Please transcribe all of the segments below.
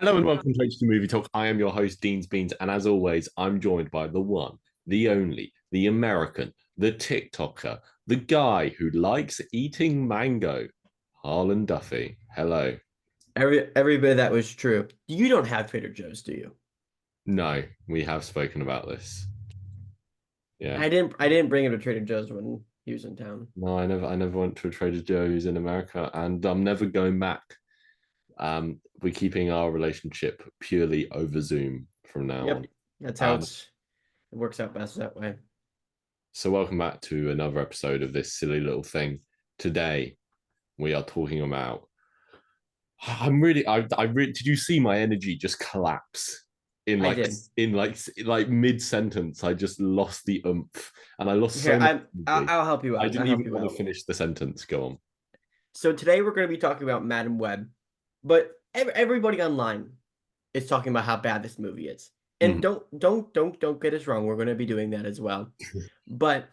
Hello and welcome to HT Movie Talk. I am your host, Dean's Beans, and as always, I'm joined by the one, the only, the American, the TikToker, the guy who likes eating mango, Harlan Duffy. Hello. Every bit of that was true. You don't have Trader Joe's, do you? No, we have spoken about this. Yeah. I didn't bring him to Trader Joe's when he was in town. No, I never went to a Trader Joe's in America, and I'm never going back. We're keeping our relationship purely over Zoom from now Yep. on. That's how Um, it works out best that way. so welcome back to another episode of this silly little thing. Today we are talking about did you see my energy just collapse in I like did. in like mid sentence? I just lost the oomph and I lost Here, so much I'll, energy. I'll help you I out. I'll didn't help even you want to out. finish the sentence. Go on. So today we're going to be talking about Madam Web, but everybody online is talking about how bad this movie is. And Mhm. don't get us wrong. We're going to be doing that as well. But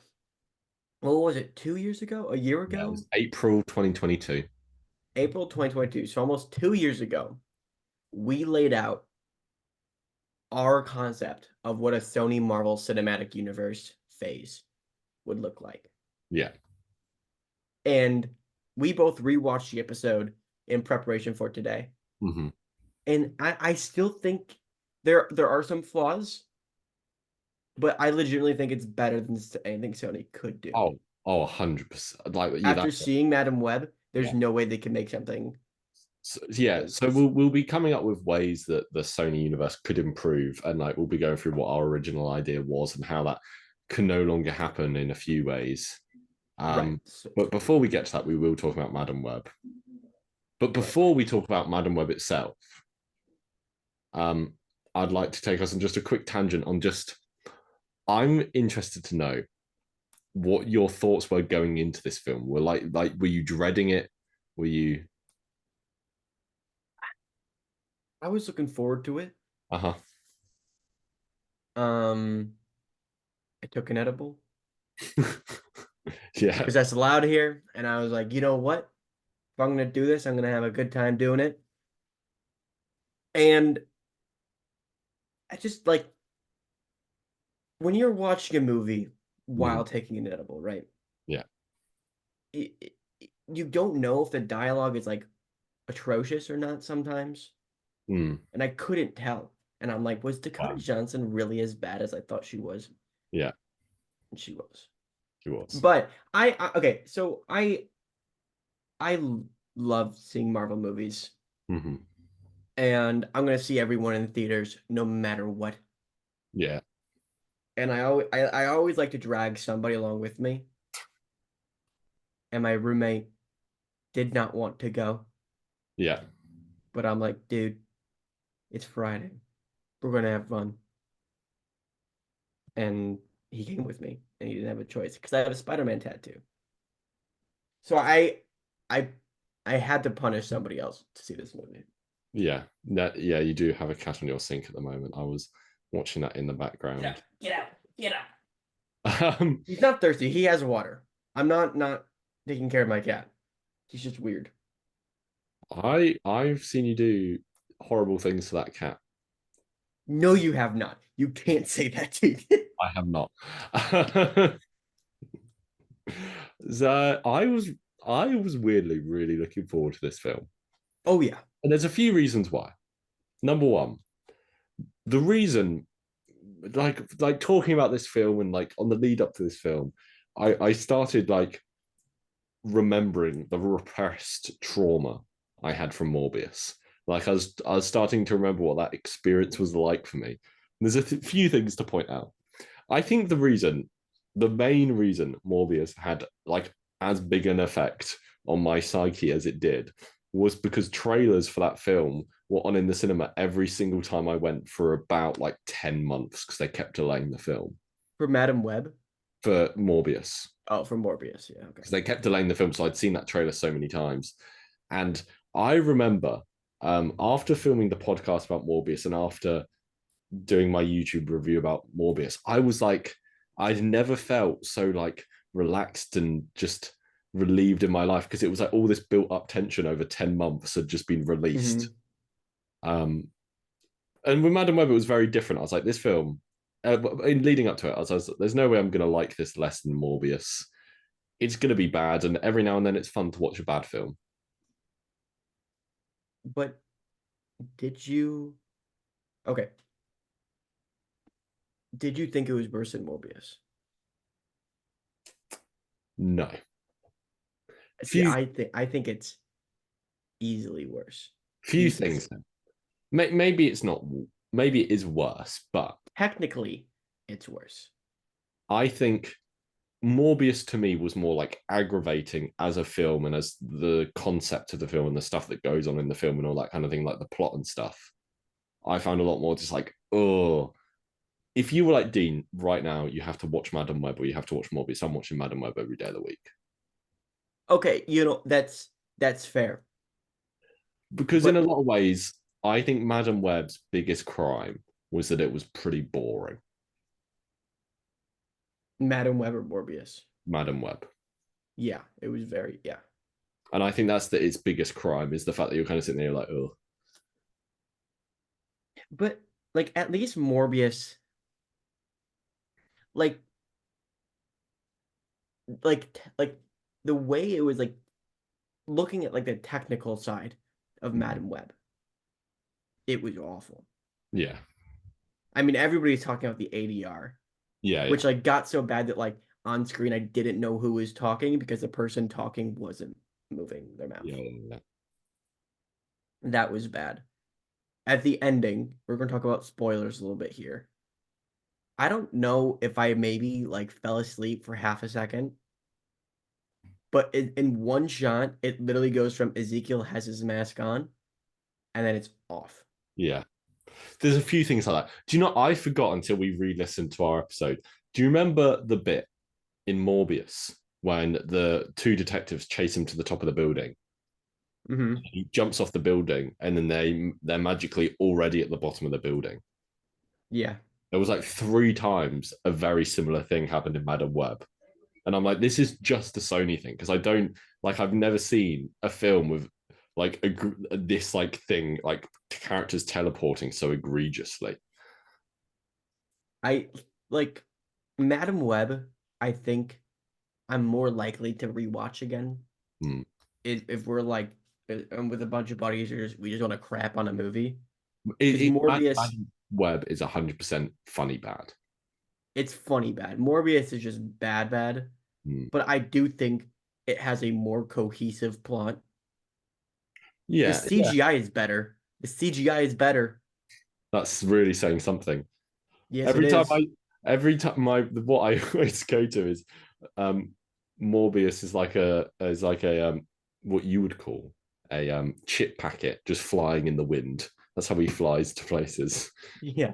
what was it? 2 years ago? A year Yeah, it ago? was April 2022. April 2022. So almost 2 years ago, we laid out our concept of what a Sony Marvel Cinematic Universe phase would look like. Yeah. And we both rewatched the episode in preparation for today. Hmm. And I still think there are some flaws, but I legitimately think it's better than anything Sony could do. Oh 100%. Like yeah, After that's seeing Madam Web, there's yeah. no way they can make something So, yeah, like so this. we'll be coming up with ways that the Sony universe could improve, and like we'll be going through what our original idea was and how that can no longer happen in a few ways. Right. Um, So, but before we get to that, we will talk about Madam Web. But right. before we talk about Madam Web itself, um, I'd like to take us on just a quick tangent on just I'm interested to know what your thoughts were going into this film. Were you dreading it? Were you I was looking forward to it. uh-huh. Um, I took an edible Yeah. because that's allowed here, and I was like, you know what? If I'm gonna do this, I'm gonna have a good time doing it. And I just like when you're watching a movie Mhm. while taking an edible, right? Yeah. You don't know if the dialogue is like atrocious or not sometimes, Mm. and I couldn't tell. And I'm like, was Dakota Wow. Johnson really as bad as I thought she was? Yeah, And she was. he was. But okay, so I love seeing Marvel movies, Hmm. and I'm gonna see everyone in theaters no matter what. Yeah. And I always like to drag somebody along with me. And my roommate did not want to go, Yeah. but I'm like, dude, it's Friday. We're gonna have fun. And he came with me, and he didn't have a choice because I have a Spider-Man tattoo. So I I had to punish somebody else to see this movie. Yeah. Yeah, you do have a cat on your sink at the moment. I was watching that in the Get out! background. Get out! Get out! Um, He's not thirsty. He has water. I'm not taking care of my cat. He's just weird. I've seen you do horrible things to that cat. No, you have not. You can't say that, dude. I have not. So I was weirdly really looking forward to this film. Oh yeah. And there's a few reasons why. Number one, the reason like talking about this film and like on the lead up to this film, I started like remembering the repressed trauma I had from Morbius. Like I was starting to remember what that experience was like for me. And there's few things to point out. I think the main reason Morbius had like as big an effect on my psyche as it did was because trailers for that film were on in the cinema every single time I went for about like 10 months because they kept delaying the film For Madam Web. for Morbius Oh, for Morbius. Yeah. Okay. because they kept delaying the film. So I'd seen that trailer so many times. And I remember after filming the podcast about Morbius and after doing my YouTube review about Morbius, I was like, I'd never felt so like relaxed and just relieved in my life because it was like all this built up tension over 10 months had just been released. Hmm. And with Madam Web, it was very different. I was like, this film, in leading up to it, I was there's no way I'm going to like this less than Morbius. It's going to be bad, and every now and then it's fun to watch a bad film. But did you okay? Did you think it was worse than Morbius? No, See, few I think it's easily worse. few things. Maybe it's not. Maybe it is worse, but Technically, it's worse. I think Morbius to me was more like aggravating as a film and as the concept of the film and the stuff that goes on in the film and all that kind of thing, like the plot and stuff. I found a lot more just like, oh, if you were like Dean right now, you have to watch Madam Web or you have to watch Morbius. I'm watching Madam Web every day of the week Okay, that's fair. because in a But lot of ways, I think Madam Web's biggest crime was that it was pretty boring. Madam Web or Morbius? Madam Web. Yeah, it was very yeah. And I think that's its biggest crime is the fact that you're kind of sitting there like, oh, But like at least Morbius, like like the way it was like looking at like the technical side of Madam Web, it was awful. yeah, I mean, everybody's talking about the ADR, yeah, yeah, which like got so bad that like on screen I didn't know who was talking because the person talking wasn't moving their mouth. yeah, yeah. That was bad. At the ending, we're going to talk about spoilers a little bit here. I don't know if I maybe like fell asleep for half a second, but in one shot, it literally goes from Ezekiel has his mask on and then it's off. Yeah. There's a few things like that. Do you know? I forgot until we re-listened to our episode. Do you remember the bit in Morbius when the two detectives chase him to the top of the building? Mm-hmm. He jumps off the building, and then they're magically already at the bottom of the building. Yeah. There was like three times a very similar thing happened in Madam Web, and I'm like, this is just a Sony thing because I don't like I've never seen a film with like this like thing like characters teleporting so egregiously. I like Madam Web, I think I'm more likely to rewatch again Hmm. if we're like with a bunch of buddies or we just want to crap on a movie. Because Madam Morbius, Web is 100% funny bad. it's funny bad. Morbius is just bad. Hmm. But I do think it has a more cohesive plot. The Yeah, yeah, CGI is better. The CGI is better. that's really saying something. Yes, it Every time is. I, every time my what I always go to is, um, Morbius is like a what you would call a chip packet just flying in the wind. That's how he flies to places. Yeah.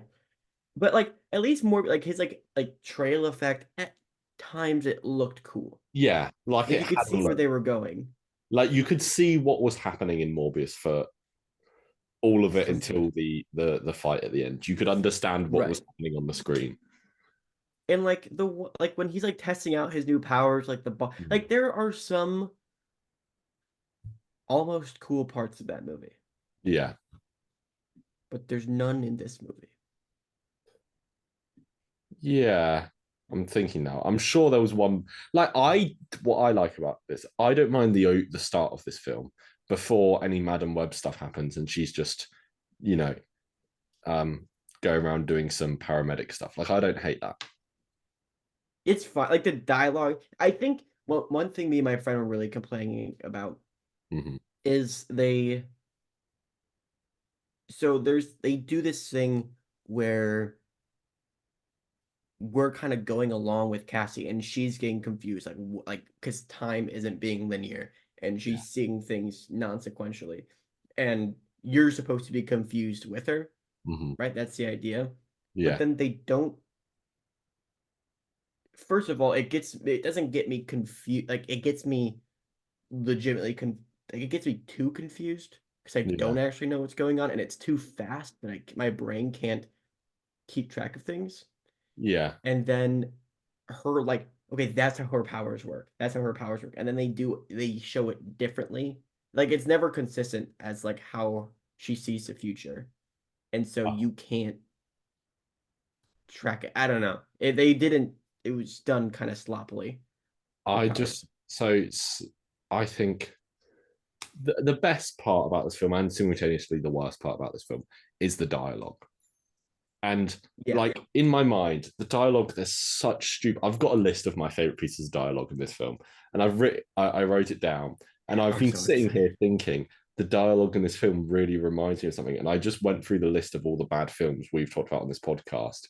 But like at least more like his like trail effect at times it looked cool. Yeah, like Like it you could had a see where look. they were going. Like you could see what was happening in Morbius for all of it For until the fight at the end. You could understand what was right. happening on the screen. And like like when he's like testing out his new powers, like like there are some almost cool parts of that movie, Yeah. but there's none in this movie. Yeah. I'm thinking now. I'm sure there was one like I what I like about this, I don't mind the start of this film before any Madam Web stuff happens and she's just, you know, um going around doing some paramedic stuff. Like I don't hate that. It's fine. Like the dialogue, I think one thing me and my friend were really complaining about Mm-hmm. is they do this thing where we're kind of going along with Cassie and she's getting confused like because time isn't being linear and Yeah. she's seeing things non-sequentially and you're supposed to be confused with her, Mm-hmm. right? That's the idea. But Yeah. then they don't. First of all, it doesn't get me confused. Like it gets me legitimately like it gets me too confused because I Yeah. don't actually know what's going on and it's too fast that my brain can't keep track of things. Yeah. And then her like okay, that's how her powers work. That's how her powers work. And then they show it differently. Like it's never consistent as like how she sees the future. and so Uh, you can't track it. I don't know. They didn't. It was done kind of sloppily with I powers. just so I think the best part about this film, and simultaneously the worst part about this film, is the dialogue. And Yeah. like in my mind, the dialogue, there's such stupid. I've got a list of my favorite pieces of dialogue in this film, and I wrote it down, and I've I'm been so sitting excited. here thinking the dialogue in this film really reminds me of something. And I just went through the list of all the bad films we've talked about on this podcast,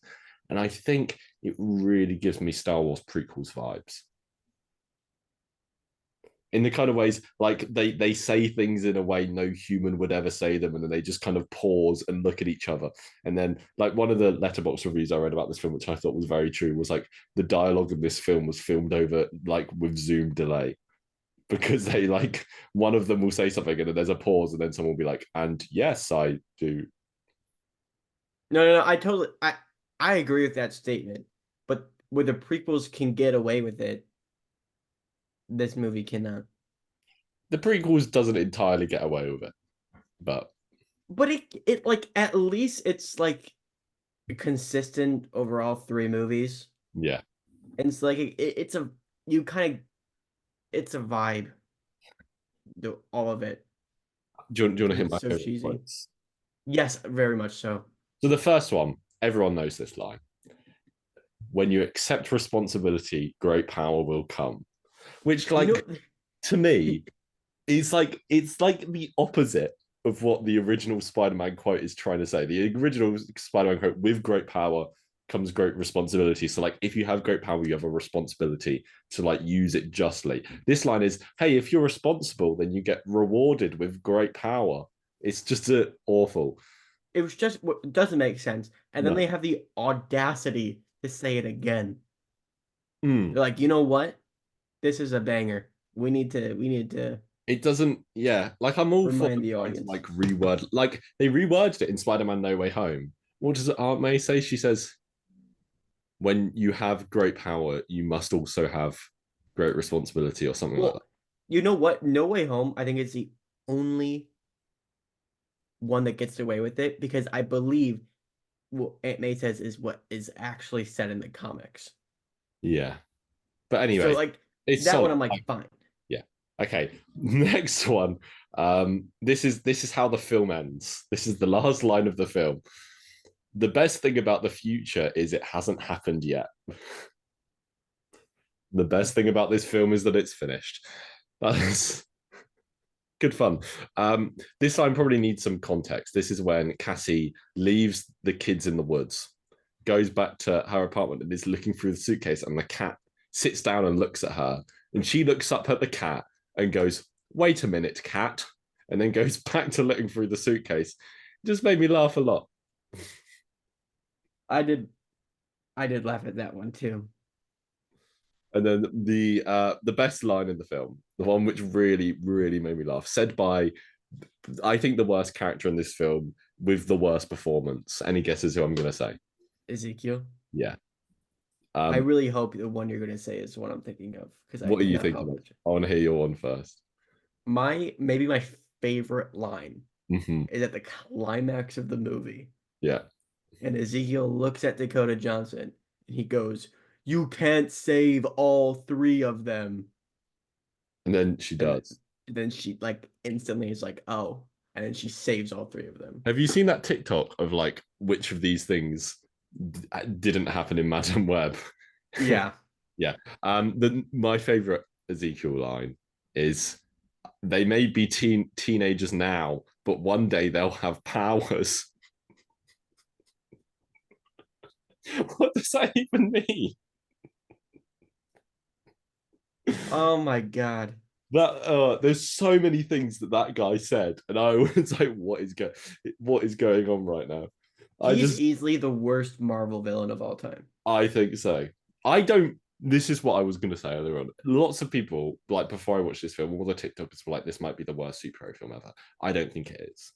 and I think it really gives me Star Wars prequels vibes in the kind of ways like they say things in a way no human would ever say them, and then they just kind of pause and look at each other. And then like one of the letterbox reviews I read about this film, which I thought was very true, was like the dialogue in this film was filmed over like with Zoom delay, because they like one of them will say something and then there's a pause and then someone will be like, and yes I do. No. I agree with that statement. But where the prequels can get away with it, this movie cannot. The prequels doesn't entirely get away with it, but But it like at least it's like consistent over all three movies. yeah. And it's like it's a you kind of it's a vibe. All of it. Do you want to And hit it's my so favorite cheesy. quotes? Yes, very much so. So the first one, everyone knows this line: when you accept responsibility, great power will come. Which, You like, know, to me, is like it's like the opposite of what the original Spider-Man quote is trying to say. The original Spider-Man quote: "With great power comes great responsibility." So, like, if you have great power, you have a responsibility to like use it justly. This line is, "Hey, if you're responsible, then you get rewarded with great power." It's just awful. it was just it doesn't make sense. And then No. they have the audacity to say it again. Mm. They're like, you know what? This is a banger. We need to It doesn't, yeah, like I'm all for remind them the trying to audience. like reword, like they reworded it in Spider-Man No Way Home. What does Aunt May say? She says, when you have great power, you must also have great responsibility, or something like that. Well, you know what? No Way Home, I think it's the only one that gets away with it because I believe what Aunt May says is what is actually said in the comics. Yeah. But So anyway, like it's that one, solid. I'm like, fine. Yeah. Okay. Next one. This is how the film ends. This is the last line of the film. The best thing about the future is it hasn't happened yet. The best thing about this film is that it's finished. That's good fun. This line probably needs some context. This is when Cassie leaves the kids in the woods, goes back to her apartment, and is looking through the suitcase, and the cat sits down and looks at her, and she looks up at the cat and goes, "Wait a minute, cat," and then goes back to looking through the suitcase. It just made me laugh a lot. I did I did laugh at that one too. And then the best line in the film, the one which really really made me laugh, said by I think the worst character in this film with the worst performance. Any guesses who I'm going to say? Ezekiel. Yeah. I Um, really hope the one you're gonna say is what I'm thinking of because I what are you cannot thinking help of? it. I want to hear your one first. Maybe my favorite line Mm-hmm. is at the climax of the movie, Yeah. and Ezekiel looks at Dakota Johnson and he goes, "You can't save all three of them." And then she And does. then she like instantly is like, "Oh," and then she saves all three of them. Have you seen that TikTok of like which of these things didn't happen in Madam Web? Yeah, Yeah. My favorite Ezekiel line is, they may be teenagers now, but one day they'll have powers. What does that even mean? oh my God. That there's so many things that guy said, and I was like, what is going on right now? I He's just easily the worst Marvel villain of all time. I think so. I don't. This is what I was going to say earlier on. Lots of people, like before I watched this film, all the TikTokers were like, "This might be the worst superhero film ever." I don't think it is.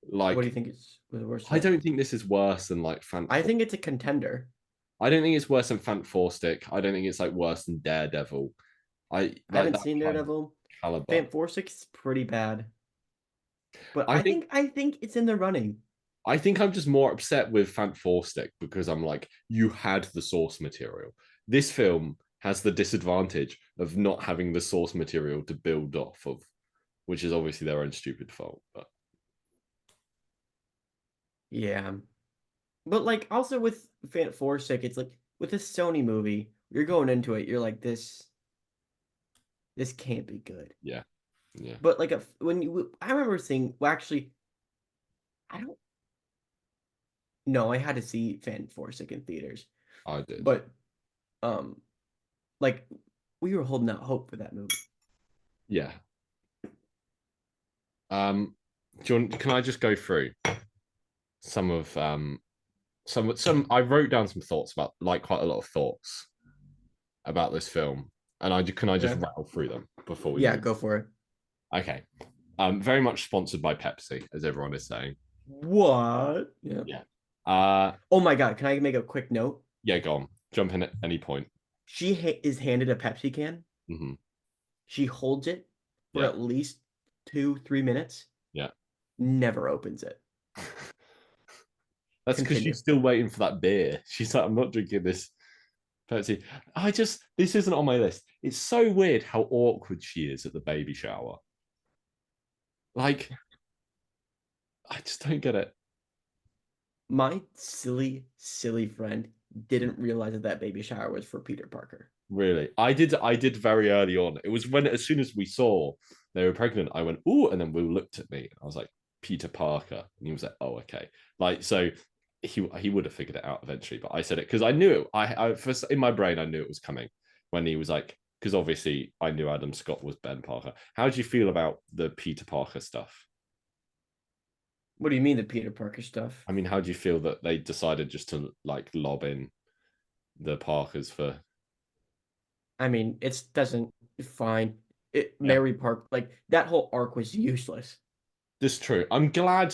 What do Like, you think is the worst I one? don't think this is worse than like I think it's a contender. I don't think it's worse than Fant4 Stick. I don't think it's like worse than Daredevil. I I like haven't that seen kind of Daredevil. caliber. Fan 46 is pretty bad. But I think I think it's in the running. I think I'm just more upset with Fant Four Stick because I'm like, you had the source material. This film has the disadvantage of not having the source material to build off of, which is obviously their own stupid fault. But Yeah. But like also with Fan Forsick, it's like with a Sony movie, you're going into it, you're like this can't be good. yeah, yeah, But like when you I remember seeing well actually I don't know, I had to see Fan Forsick in theaters. I did. But um like we were holding out hope for that movie. Yeah. John, can I just go through some of some I wrote down some thoughts about like quite a lot of thoughts about this film, and I just Okay. rattle through them before we Yeah, move. go for it. Okay. Very much sponsored by Pepsi, as everyone is saying. What? Yeah. Yeah. Oh my God, can I make a quick note? Yeah, go on. Jump in at any point. She is handed a Pepsi can. Hmm. She holds it for Yeah. at least 2, 3 minutes, Yeah. never opens it. That's because Continue. she's still waiting for that beer. She's like, I'm not drinking this Pepsi. This isn't on my list. It's so weird how awkward she is at the baby shower. Like, I just don't get it. My silly, silly friend didn't realize that that baby shower was for Peter Parker. Really, I did very early on. It was when as soon as we saw they were pregnant, I went, "Ooh," and then Will looked at me. I was like, "Peter Parker," and he was like, "Oh, okay." Like, so he would have figured it out eventually, but I said it because I knew it. I first in my brain I knew it was coming when he was like, because obviously I knew Adam Scott was Ben Parker. How do you feel about the Peter Parker stuff? What do you mean the Peter Parker stuff? I mean, how do you feel that they decided just to like lob in the Parkers for? I mean, it doesn't fine. Yeah. Mary Park like that whole arc was useless. This is true. I'm glad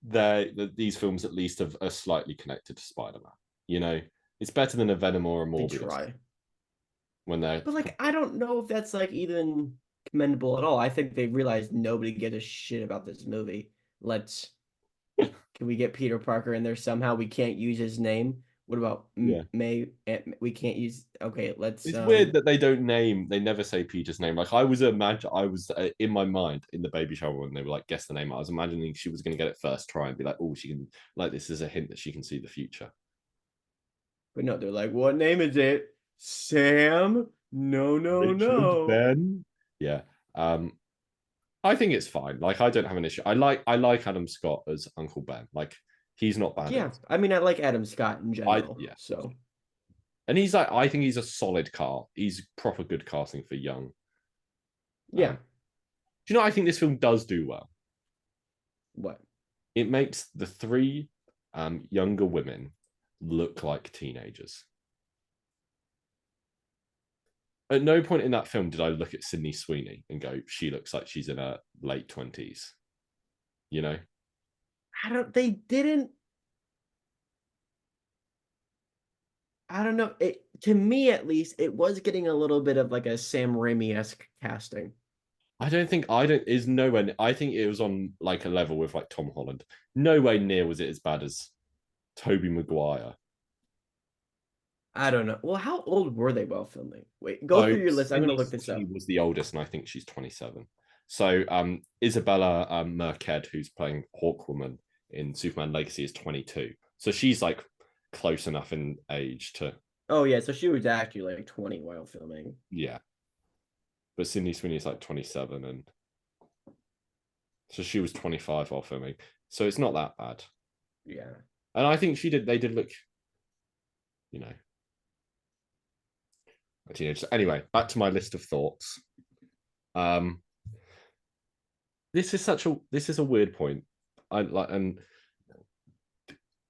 that these films at least are slightly connected to Spider-Man. You know, it's better than a Venom or a They Morbius try. when they're But like I don't know if that's like even commendable at all. I think they realized nobody gives a shit about this movie. Let's Can we get Peter Parker in there somehow? We can't use his name. What about yeah. May? We can't use. Okay, let's. It's weird that they never say Peter's name. Like I was in my mind in the baby shower when they were like guess the name. I was imagining she was going to get it first try and be like, oh, she can like this is a hint that she can see the future. But no, they're like, what name is it? Sam? No, no, Richard no. Ben. Yeah. Um, I think it's fine. Like I don't have an issue. I like Adam Scott as Uncle Ben. Like he's not bad in Yeah, this. I mean, I like Adam Scott in I general. yeah. So And he's like I think he's a solid car. He's proper good casting for young. yeah, Do you know what I think this film does do well? what? It makes the three younger women look like teenagers. At no point in that film did I look at Sydney Sweeney and go, she looks like she's in her late 20s. You know? I don't. They didn't. I don't know. It to me at least, it was getting a little bit of like a Sam Raimi-esque casting. I don't is nowhere I think it was on like a level with like Tom Holland. No way near was it as bad as Toby Maguire. I don't know. Well, how old were they while filming? Wait, go So through your list. I'm gonna Sydney look this Sweeney up. was the oldest, and I think she's 27. So Isabella Merced, who's playing Hawkwoman in Superman Legacy, is 22. So she's like close enough in age to Oh yeah, so she was actually like 20 while filming. yeah. But Sydney Sweeney is like 27, and so she was 25 while filming. So it's not that bad. Yeah. And I think they did look, you know, teenagers. Anyway, back to my list of thoughts. Um, this is a weird point. I like and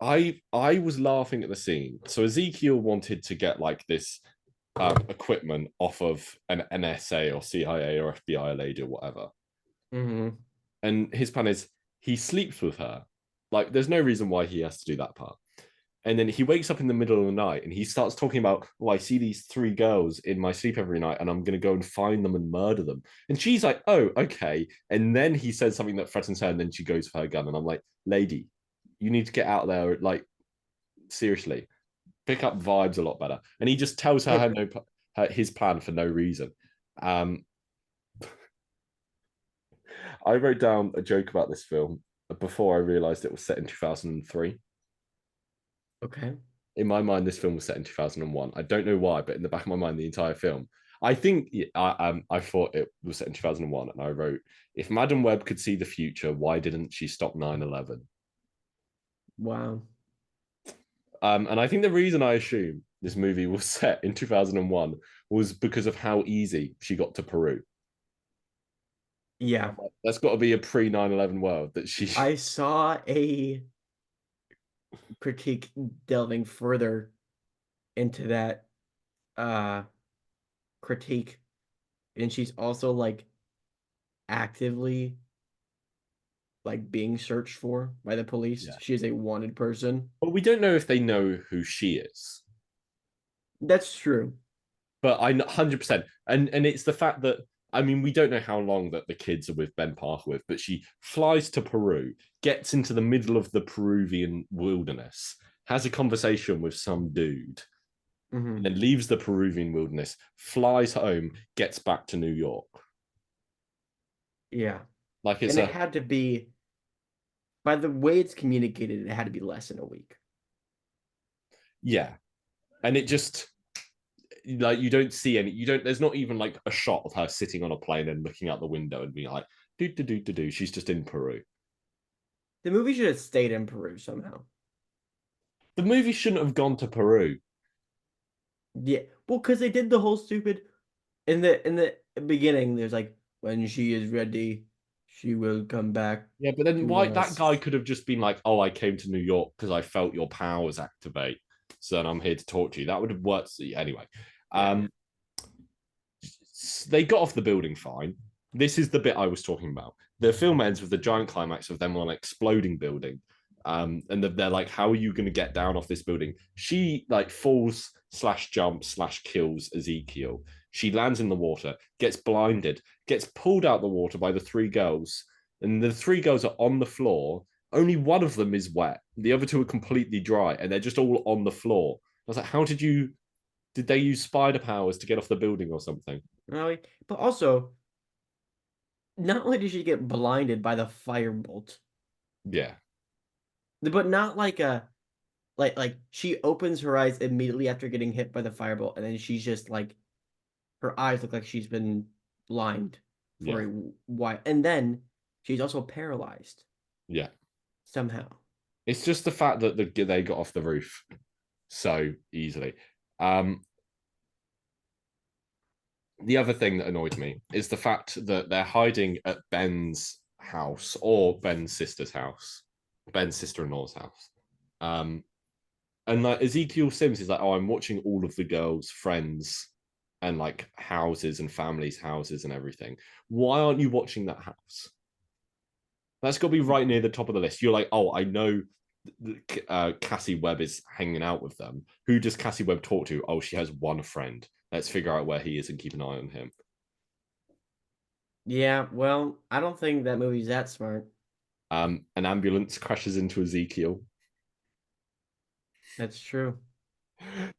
I was laughing at the scene. So Ezekiel wanted to get like this equipment off of an NSA or CIA or FBI lady or whatever. Mm-hmm. And his plan is he sleeps with her. Like, there's no reason why he has to do that part. And then he wakes up in the middle of the night and he starts talking about, oh, I see these three girls in my sleep every night and I'm going to go and find them and murder them. And she's like, oh, okay. And then he says something that threatens her and then she goes for her gun. And I'm like, lady, You need to get out there, like seriously, pick up vibes a lot better. And he just tells her, And his plan for no reason. Um, I wrote down a joke about this film before I realized it was set in 2003. okay. In my mind, this film was set in 2001. I don't know why, but in the back of my mind, the entire film, I think I thought it was set in 2001, and I wrote, if Madam Web could see the future, why didn't she stop 9/11? Wow. And I think the reason I assume this movie was set in 2001 was because of how easy she got to Peru. Yeah. That's got to be a pre 9/11 world that she. I saw a critique delving further into that uh critique, and she's also like actively like being searched for by the police. Yeah. She is a wanted person. But we don't know if they know who she is. That's true. But I 100%. And it's the fact that, I mean, we don't know how long that the kids are with Ben Parker with, but she flies to Peru, gets into the middle of the Peruvian wilderness, has a conversation with some dude, and Mhm. then leaves the Peruvian wilderness, flies home, gets back to New York. Yeah. Like it's And it a had to be, by the way it's communicated, it had to be less than a week. yeah. And it just, like, you don't see any, you don't, there's not even like a shot of her sitting on a plane and looking out the window and being like, do do do do do. She's just in Peru. The movie should have stayed in Peru somehow. The movie shouldn't have gone to Peru. Yeah. Well, because they did the whole stupid in the beginning, there's like, when she is ready, she will come back Yeah, but then to why that us. guy could have just been like, "Oh, I came to New York because I felt your powers activate, so then I'm here to talk to you." That would have worked anyway. Yeah. Um, they got off the building fine. This is the bit I was talking about. The film ends with the giant climax of them on an exploding building. And they're like, "How are you going to get down off this building?" She like falls slash jumps slash kills Ezekiel. She lands in the water, gets blinded, gets pulled out the water by the three girls, and the three girls are on the floor. Only one of them is wet. The other two are completely dry, and they're just all on the floor. I was like, "How did you? Did they use spider powers to get off the building or something?" Really? But also, not only did she get blinded by the firebolt, Yeah, but not like a like she opens her eyes immediately after getting hit by the firebolt, and then she's just like her eyes look like she's been blind for yeah, a while, and then she's also paralyzed yeah. somehow. It's just the fact that they got off the roof so easily. Um, the other thing that annoyed me is the fact that they're hiding at Ben's house or Ben's sister's house, Ben's sister-in-law's house. Um, and like Ezekiel Sims is like, "Oh, I'm watching all of the girls' friends and like houses and families' houses and everything. Why aren't you watching that house? That's got to be right near the top of the list." You're like, "Oh, I know Cassie Webb is hanging out with them. Who does Cassie Webb talk to? Oh, she has one friend. Let's figure out where he is and keep an eye on him." Yeah, well, I don't think that movie's that smart. An ambulance crashes into Ezekiel. That's true.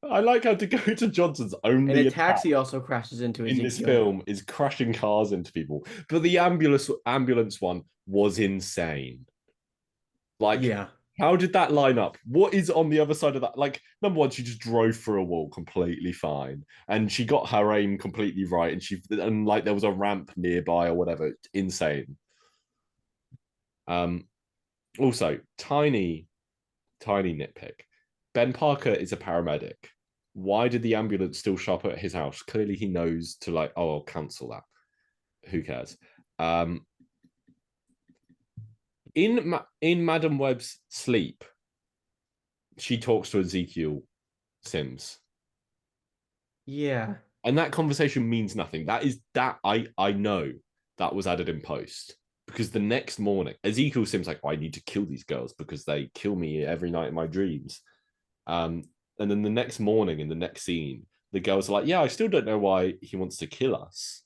I like how Dakota Johnson's And a only attack taxi also crashes into in this Ezekiel. film is crashing cars into people, but the ambulance one was insane. Like, Yeah. how did that line up? What is on the other side of that? Like, number one, she just drove through a wall completely fine, and she got her aim completely right, and like there was a ramp nearby or whatever. Insane. Um, Also, tiny nitpick. Ben Parker is a paramedic. Why did the ambulance still show up at his house? Clearly, he knows to like, oh, I'll cancel that. Who cares? Um, in Madam Web's sleep, she talks to Ezekiel Sims, Yeah. and that conversation means nothing. I know that was added in post because the next morning Ezekiel Sims like, oh, I need to kill these girls because they kill me every night in my dreams. Um, and then the next morning in the next scene, the girls are like, yeah, I still don't know why he wants to kill us.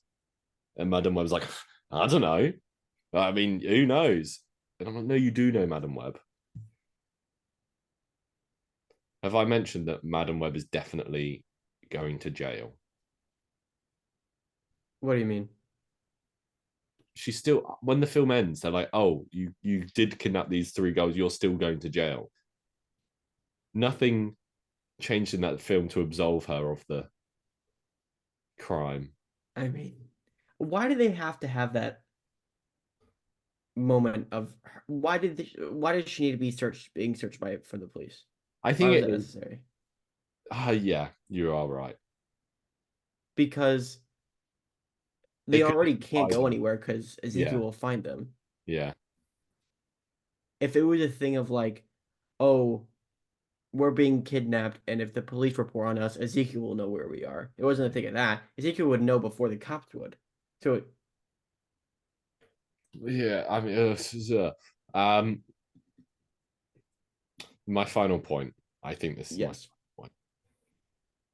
And Madam Web's like, I don't know. I mean, who knows? And I'm like, no, you do know, Madam Web. Have I mentioned that Madam Web is definitely going to jail? What do you mean? She's still, when the film ends, they're like, "Oh, you did kidnap these three girls. You're still going to jail." Nothing changed in that film to absolve her of the crime. I mean, why do they have to have that moment of why did she need to be being searched by from the police? I Why think was it that is. necessary? Yeah, you are right. Because they It could already be can't go either. anywhere because Ezekiel Yeah, will find them. yeah, If it was a thing of like, oh, we're being kidnapped, and if the police report on us, Ezekiel will know where we are. It wasn't a thing of that. Ezekiel would know before the cops would. So yeah. I mean, my final point. I think this is my yes, final point.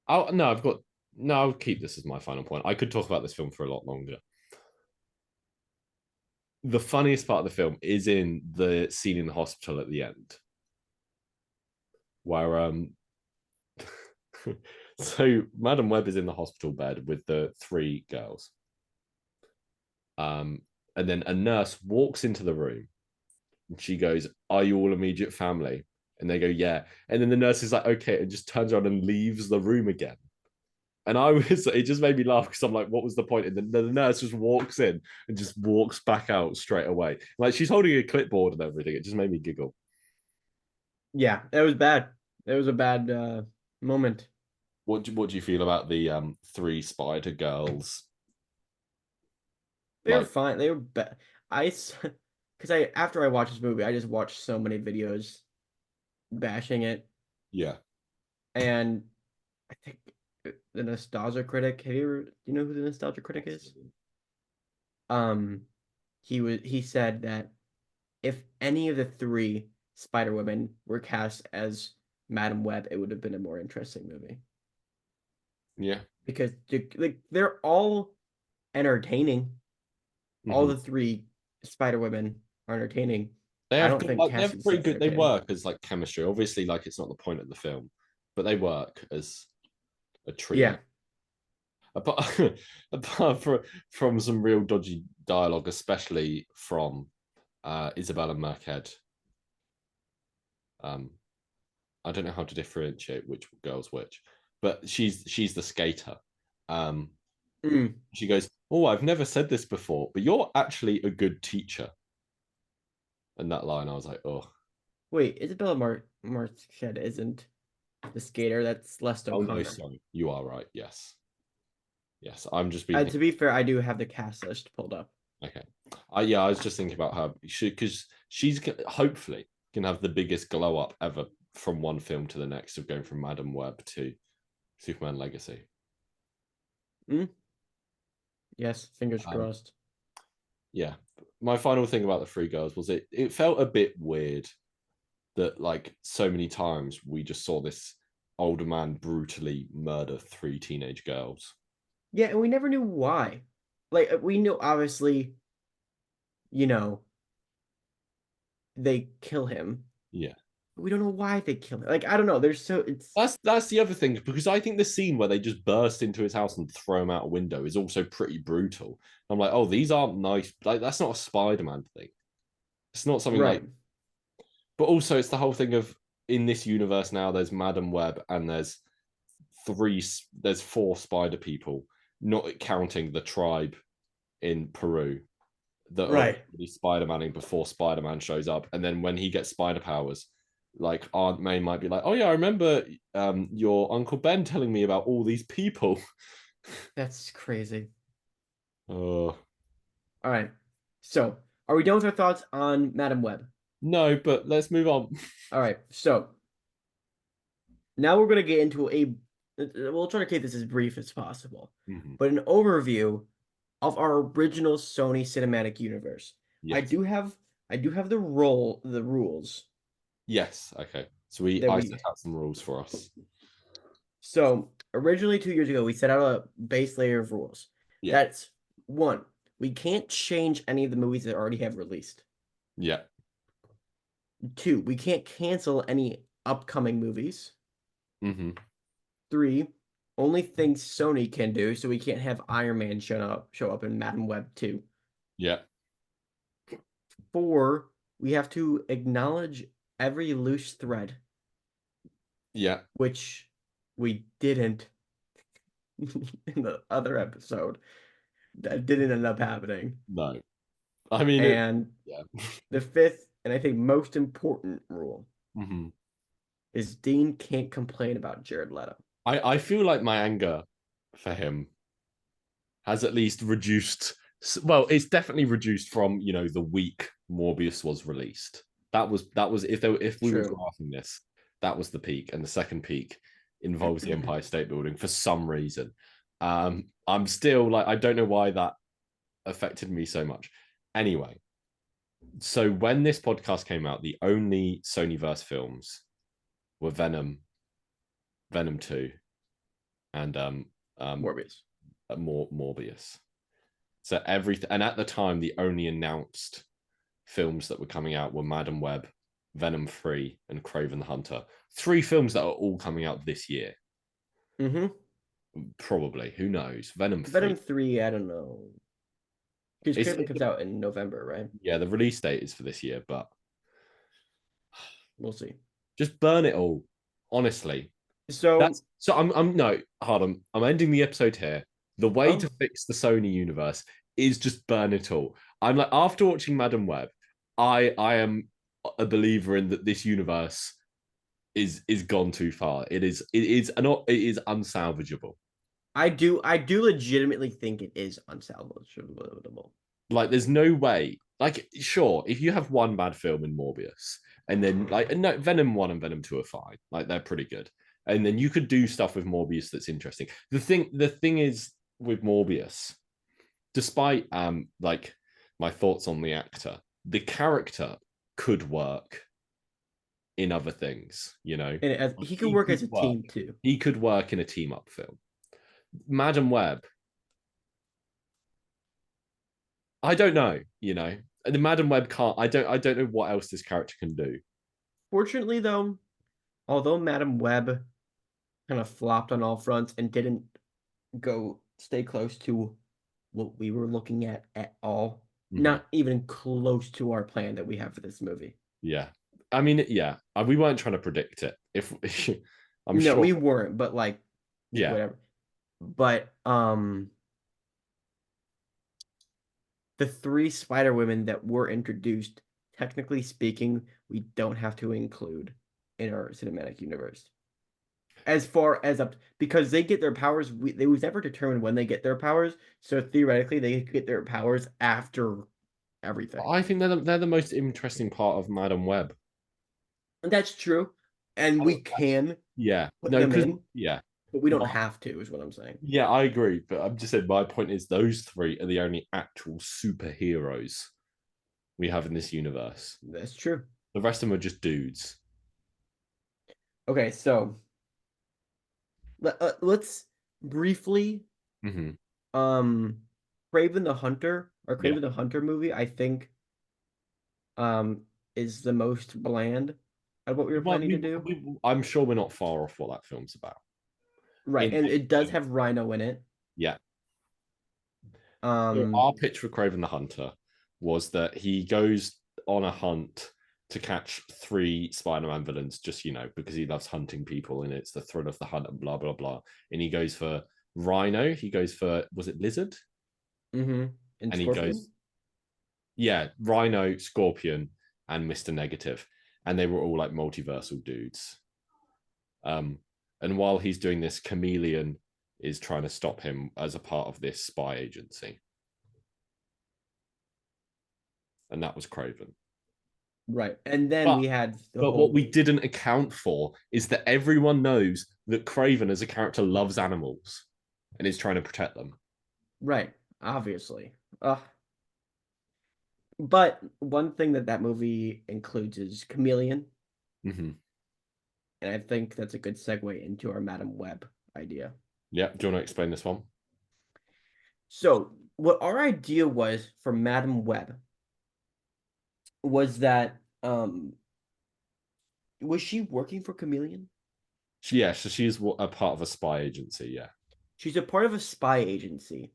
Oh no, I've got no. I'll keep this as my final point. I could talk about this film for a lot longer. The funniest part of the film is in the scene in the hospital at the end, where so Madam Web is in the hospital bed with the three girls. Um, and then a nurse walks into the room and she goes, "Are you all immediate family?" And they go, "Yeah." And then the nurse is like, "Okay," and just turns around and leaves the room again. And it just made me laugh because I'm like, what was the point? And then the nurse just walks in and just walks back out straight away. Like she's holding a clipboard and everything. It just made me giggle. yeah, it was bad. It was a bad moment. What do you feel about the three spider girls? They were Like, fine. They were bad. Because I after I watched this movie, I just watched so many videos bashing it, yeah, and I think the Nostalgia Critic. Do you know who the Nostalgia Critic is? Um, he said that if any of the three Spider Women were cast as Madam Web, it would have been a more interesting movie yeah. because they're all entertaining. All Hmm. the three Spider Women are entertaining. They I have don't good, think like they're casting pretty stuff's good. They entertaining. work as like chemistry. Obviously, like it's not the point of the film, but they work as a trio. Yeah. Apart, apart from some real dodgy dialogue, especially from Isabella Merced. Um, I don't know how to differentiate which girl's which, but she's the skater. Um, Mm. she goes, "Oh, I've never said this before, but you're actually a good teacher." And that line, I was like, "Oh, Wait, Isabella Marched isn't the skater. That's Celeste oh no, O'Connor. sorry, you are right. Yes, yes, I'm just being To be fair, I do have the cast list pulled up. okay. Yeah, I was just thinking about her because she's hopefully can have the biggest glow up ever from one film to the next of going from Madam Web to Superman Legacy. Mm? Yes, fingers Um, crossed. yeah, my final thing about the Three Girls was it felt a bit weird that like so many times we just saw this older man brutally murder three teenage girls. Yeah, and we never knew why. Like we knew obviously, you know, they kill him. Yeah. But we don't know why they kill him. Like I don't know. There's so it's That's the other thing because I think the scene where they just burst into his house and throw him out a window is also pretty brutal. I'm like, oh, these aren't nice. Like that's not a Spider-Man thing. It's not something like. right. But also, it's the whole thing of in this universe now. There's Madam Web and three. There's four Spider people, not counting the tribe in Peru that are Right. already Spider-Maning before Spider-Man shows up. And then when he gets spider powers, like Aunt May might be like, "Oh yeah, I remember your Uncle Ben telling me about all these people." That's crazy. uh, All right. So, are we done with our thoughts on Madam Web? no, but let's move on. All right. So, now we're going to get into we'll try to keep this as brief as possible, Mhm. but an overview of our original Sony cinematic universe. I Yes. do have the rules Yes. Okay. So that I we set out some rules for us. so originally 2 years ago we set out a base layer of rules. Yeah. That's one, we can't change any of the movies that already have released. Yeah. Two, we can't cancel any upcoming movies. Mm-hmm. 3, only things Sony can do, so we can't have Iron Man show up in Madam Web 2. Yeah. 4, we have to acknowledge every loose thread, Yeah. which we didn't in the other episode. That didn't end up happening. No. I mean, And yeah. the 5th, and I think most important rule, Mm-hmm. is Dean can't complain about Jared Leto. I feel like my anger for him has at least reduced. Well, it's definitely reduced from the week Morbius was released. That was if we were True. graphing this, that was the peak, and the second peak involves the Empire State Building for some reason. I'm still like I don't know why that affected me so much. Anyway, so when this podcast came out, the only Sonyverse films were Venom 2, and Morbius. Morbius. So everything, and at the time, the only announced films that were coming out were Madam Web, Venom 3, and Kraven the Hunter. 3 films that are all coming out this year. Mm-hmm. Probably. Who knows? Venom 3. Venom 3, I don't know. Because It's, Kraven comes out in November, right? yeah, the release date is for this year, but We'll see. just burn it all. Honestly. So, I'm no, Harlem. I'm ending the episode here. The way oh, to fix the Sony universe is just burn it all. I'm like, after watching Madam Web, I am a believer in that this universe is gone too far. It is unsalvageable. I do legitimately think it is unsalvageable. Like, there's no way. Like, sure, if you have one bad film in Morbius, and then like, no, Venom 1 and Venom 2 are fine. Like, they're pretty good. And then you could do stuff with Morbius that's interesting. The thing is with Morbius, despite like my thoughts on the actor, the character could work in other things, And he could work as a team too. He could work in a team up film. Madam Web, I don't know, The Madam Web can't. I don't know what else this character can do. Fortunately, though, although Madam Web kind of flopped on all fronts and didn't stay close to what we were looking at all, not even close to our plan that we have for this movie. Yeah. I mean, yeah, we weren't trying to predict it. If I'm No, sure we weren't, but like, yeah, whatever. But the 3 Spider Women that were introduced, technically speaking, we don't have to include in our cinematic universe. As far as up, because they get their powers, they was never determined when they get their powers. So theoretically, they could get their powers after everything. I think they're the most interesting part of Madam Web. And that's true, and we can Yeah, put no, them because in, yeah, but we don't have to. Is what I'm saying. yeah, I agree. But I'm just saying, my point is those 3 are the only actual superheroes we have in this universe. That's true. The rest of them are just dudes. Okay, so let's briefly Mm-hmm. Kraven the Hunter or Yeah. Kraven the Hunter movie, I think is the most bland of what we were planning to do. I'm sure we're not far off what that film's about. Right, and it does have Rhino in it. Yeah. Um, Our pitch for Kraven the Hunter was that he goes on a hunt to catch 3 Spider-Man villains, just because he loves hunting people and it's the thrill of the hunt and blah blah blah. And he goes for Rhino. He goes for, was it Lizard? and And Scorpion? he goes, yeah, Rhino, Scorpion, and Mr. Negative, and they were all like multiversal dudes. And while he's doing this, Chameleon is trying to stop him as a part of this spy agency. And that was Kraven. Right. And then we had what we didn't account for is that everyone knows that Kraven as a character loves animals and is trying to protect them. Right. Obviously. But one thing that movie includes is Chameleon. Mm-hmm. And I think that's a good segue into our Madam Web idea. Yeah. Do you want to explain this one? So what our idea was for Madam Web was that was she working for Chameleon? Yeah, so she's a part of a spy agency. Yeah. She's a part of a spy agency,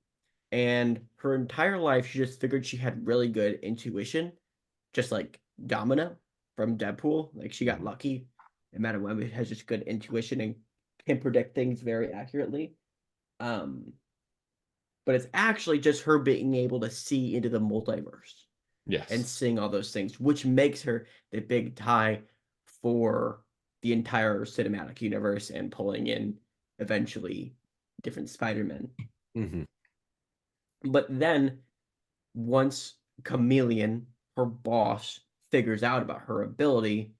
and her entire life she just figured she had really good intuition, just like Domino from Deadpool. Like she got Mhm. lucky, and Madam Web has just good intuition and can predict things very accurately. Um, but it's actually just her being able to see into the multiverse and Yes. seeing all those things, which makes her the big tie for the entire cinematic universe and pulling in eventually different Spider-Men. Hmm. But then once Chameleon, her boss, figures out about her ability,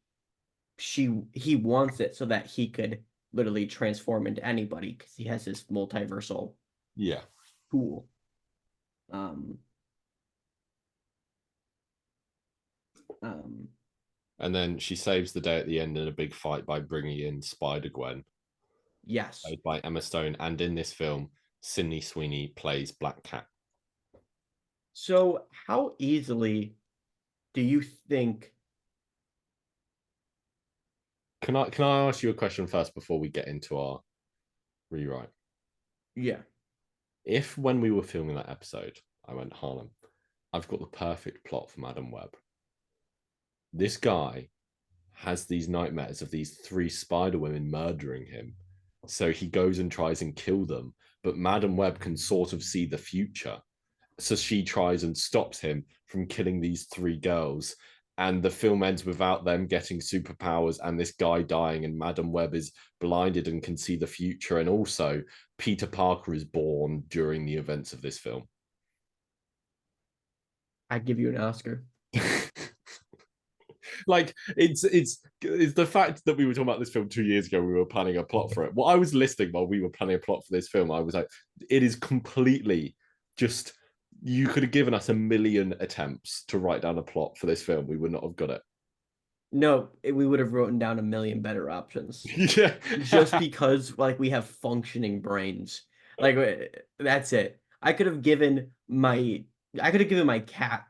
he wants it so that he could literally transform into anybody because he has this multiversal Yeah. tool. Um, um, And then she saves the day at the end in a big fight by bringing in Spider Gwen, yes. played by Emma Stone, and in this film, Sydney Sweeney plays Black Cat. So how easily do you think? Can I ask you a question first before we get into our rewrite? Yeah, If when we were filming that episode, I went, Harlem, I've got the perfect plot for Madam Web. This guy has these nightmares of these three spider women murdering him. So he goes and tries and kill them. But Madam Web can sort of see the future. So she tries and stops him from killing these three girls. And the film ends without them getting superpowers and this guy dying, and Madam Web is blinded and can see the future. And also, Peter Parker is born during the events of this film. I'd give you an Oscar. Like it's the fact that we were talking about this film 2 years ago. We were planning a plot for it. What I was listening while we were planning a plot for this film, I was like, it is completely just. You could have given us a million attempts to write down a plot for this film. We would not have got it. No, we would have written down a million better options Yeah. just because like we have functioning brains. Like that's it. I could have given my cat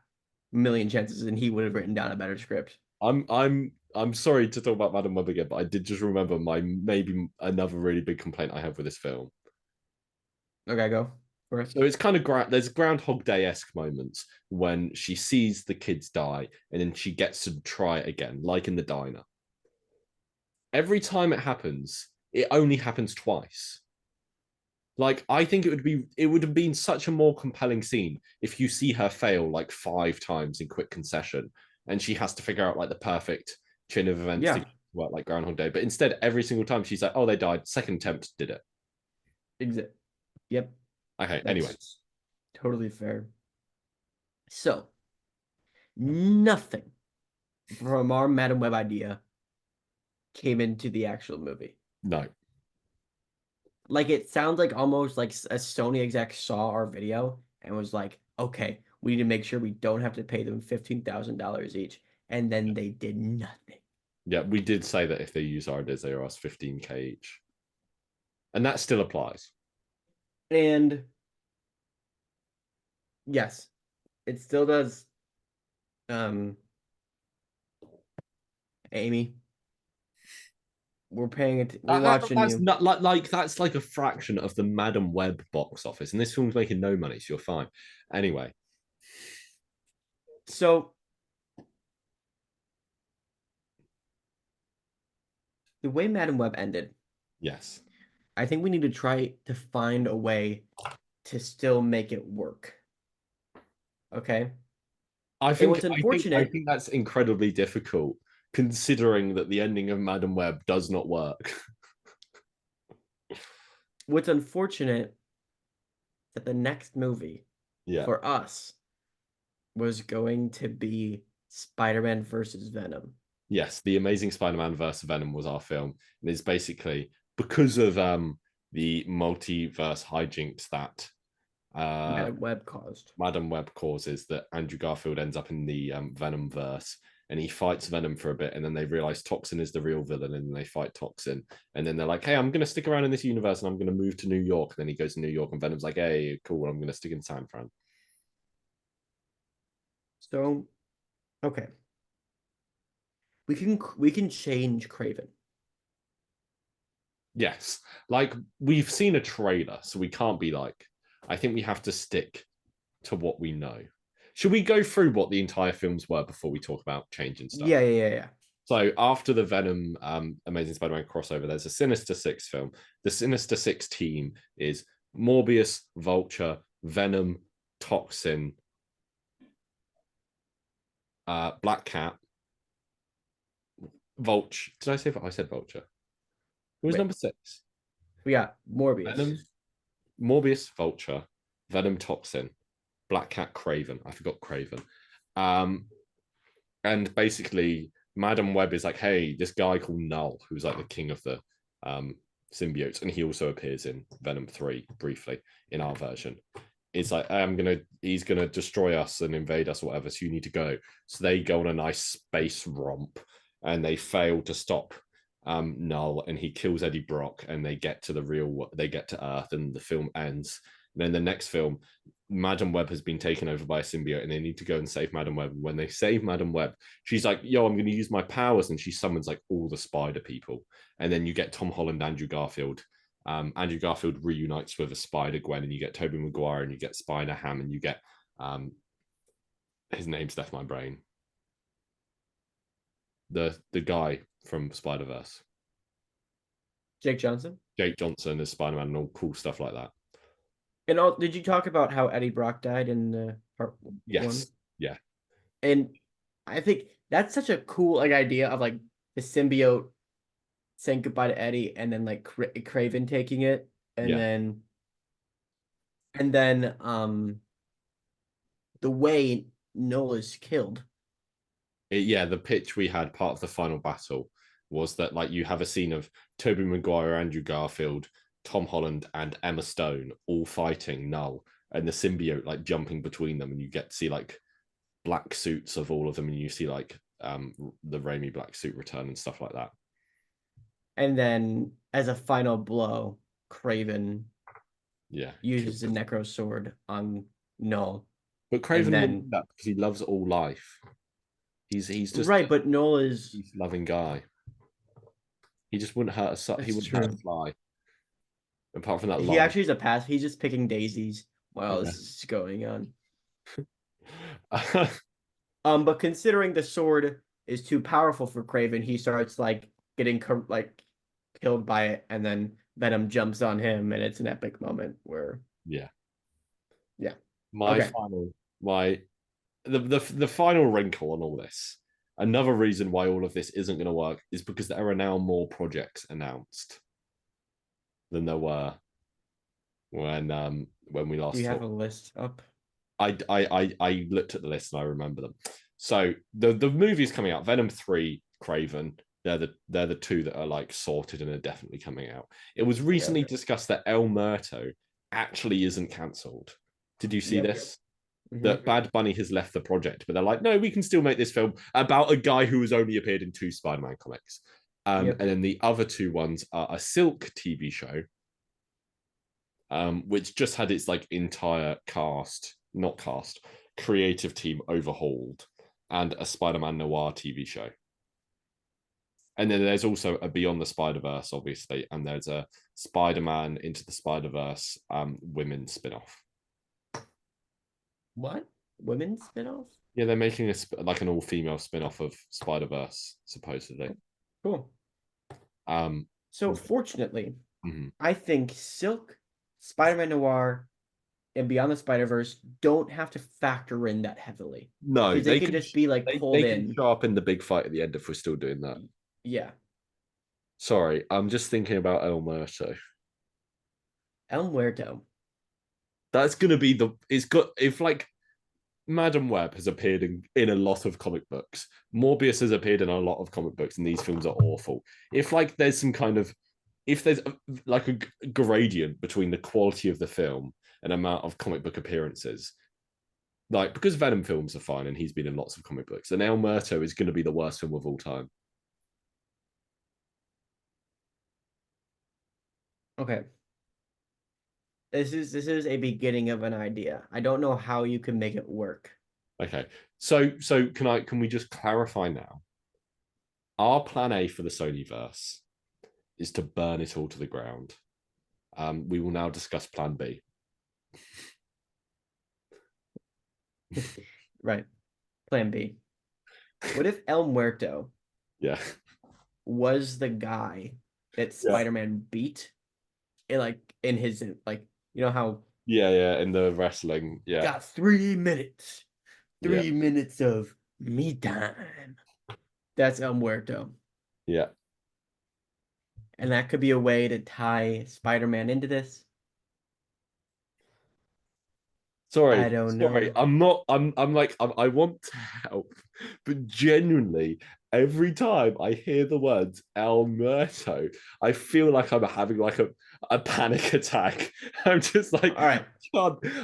a million chances and he would have written down a better script. I'm sorry to talk about Madam Web again, but I did just remember my maybe another really big complaint I have with this film. Okay, go So first. it's kind of there's Groundhog Day esque moments when she sees the kids die and then she gets to try it again, like in the diner. Every time it happens, it only happens twice. Like I think it would have been such a more compelling scene if you see her fail like 5 times in quick concession and she has to figure out like the perfect chain of events to Yeah, work like Groundhog Day. But instead, every single time she's like, "Oh, they died. Second attempt did it." exit. Yep, Okay. Anyway, that's totally fair. So, nothing from our Madam Web idea came into the actual movie. no. Like it sounds like almost like a Sony exec saw our video and was like, okay, we need to make sure we don't have to pay them $15,000 each. And then they did nothing. Yeah, we did say that if they use our ideas, they are us 15K each, and that still applies. And yes, it still does. Um, Amy, we're paying it. We're watching That's you. not that's like a fraction of the Madam Web box office, and this film's making no money, so you're fine. Anyway, So the way Madam Web ended, yes, I think we need to try to find a way to still make it work. Okay. And what's I unfortunate think that's incredibly difficult, considering that the ending of Madam Web does not work. what's unfortunate that the next movie Yeah. for us was going to be Spider-Man versus Venom. Yes, the Amazing Spider-Man versus Venom was our film, and it's basically because of the multiverse hijinks that uh Madam Web caused. Madam Web causes that Andrew Garfield ends up in the Venom verse and he fights Venom for a bit, and then they realize Toxin is the real villain, and they fight Toxin, and then they're like, "Hey, I'm going to stick around in this universe, and I'm going to move to New York." And then he goes to New York, and Venom's like, "Hey, cool, I'm going to stick in San Fran." So, okay, we can change Craven. Yes, like we've seen a trailer, so we can't be like. I think we have to stick to what we know. Should we go through what the entire films were before we talk about changing stuff? Yeah. So after the Venom Amazing Spider-Man crossover, there's a Sinister Six film. The Sinister Six team is Morbius, Vulture, Venom, Toxin, Black Cat, Vulture. Did I say I said Vulture? Who was Wait, number six? we got Morbius. Venom, Morbius, Vulture, Venom, Toxin, Black Cat, Craven. I forgot Craven. And basically, Madam Web is like, hey, this guy called Null, who's like the king of the symbiotes, and he also appears in Venom 3 briefly in our version. It's like, he's gonna destroy us and invade us or whatever, so you need to go. So they go on a nice space romp and they fail to stop Null, and he kills Eddie Brock, and they get to they get to Earth, and the film ends. And then the next film, Madam Web has been taken over by a symbiote, and they need to go and save Madam Web. When they save Madam Web, she's like, "Yo, I'm going to use my powers," and she summons like all the Spider people. And then you get Tom Holland, Andrew Garfield. Andrew Garfield reunites with a Spider Gwen, and you get Tobey Maguire, and you get Spider Ham, and you get his name's left my brain. The guy from Spider Verse, Jake Johnson. Jake Johnson as Spider Man, and all cool stuff like that. And did you talk about how Eddie Brock died in the part Yes, one? yeah, And I think that's such a cool like idea of like the symbiote saying goodbye to Eddie, and then like Craven taking it, and yeah. then the way Nola's killed. Yeah, the pitch we had part of the final battle was that like you have a scene of Tobey Maguire, Andrew Garfield, Tom Holland, and Emma Stone all fighting Null, and the symbiote like jumping between them, and you get to see like black suits of all of them, and you see like the Raimi black suit return and stuff like that. And then as a final blow, Craven uses the Necro Sword on Null. But Craven wouldn't do that because he loves all life. He's just right, but Null is a loving guy. He just wouldn't hurt a he wouldn't hurt a fly. Apart from that, he actually is a pass. He's just picking daisies while this is going on. But considering the sword is too powerful for Craven, he starts like getting like killed by it, and then Venom jumps on him, and it's an epic moment where yeah. Okay. The final wrinkle on all this, another reason why all of this isn't going to work, is because there are now more projects announced than there were when we last. Do you have a list up? I looked at the list and I remember them. So the movies coming out, Venom 3, Craven, they're the two that are like sorted and are definitely coming out. It was recently discussed that El Muerto actually isn't cancelled. Did you see this? That Bad Bunny has left the project, but they're like, no, we can still make this film about a guy who has only appeared in 2 Spider-Man comics. And then the other 2 ones are a Silk TV show, which just had its like entire creative team overhauled, and a Spider-Man Noir TV show. And then there's also a Beyond the Spider-Verse, obviously, and there's a Spider-Man Into the Spider-Verse women's spin-off. What? Women's spin-off? Yeah, they're making like an all-female spin-off of Spider-Verse, supposedly. Cool. So fortunately, I think Silk, Spider-Man Noir, and Beyond the Spider-Verse don't have to factor in that heavily. No, they can just be like pulled in. Can show up in the big fight at the end if we're still doing that. Yeah. Sorry, I'm just thinking about El Muerto. El Muerto. That's gonna be if like Madam Web has appeared in a lot of comic books. Morbius has appeared in a lot of comic books, and these films are awful. If like there's some kind of if there's like a gradient between the quality of the film and amount of comic book appearances, like because Venom films are fine and he's been in lots of comic books, and El Muerto is going to be the worst film of all time. Okay. This is a beginning of an idea. I don't know how you can make it work. Okay. So can we just clarify now? Our plan A for the Sonyverse is to burn it all to the ground. We will now discuss Plan B. Right. Plan B. What if El Muerto Yeah. was the guy that Spider-Man beat in his how Yeah. In the wrestling. Yeah. got 3 minutes. Yeah. 3 minutes of me time. That's El Muerto. Yeah. And that could be a way to tie Spider-Man into this. Sorry, I don't sorry. know. I'm not. I want to help, but genuinely, every time I hear the words El Muerto, I feel like I'm having like a panic attack. I'm just like, All right.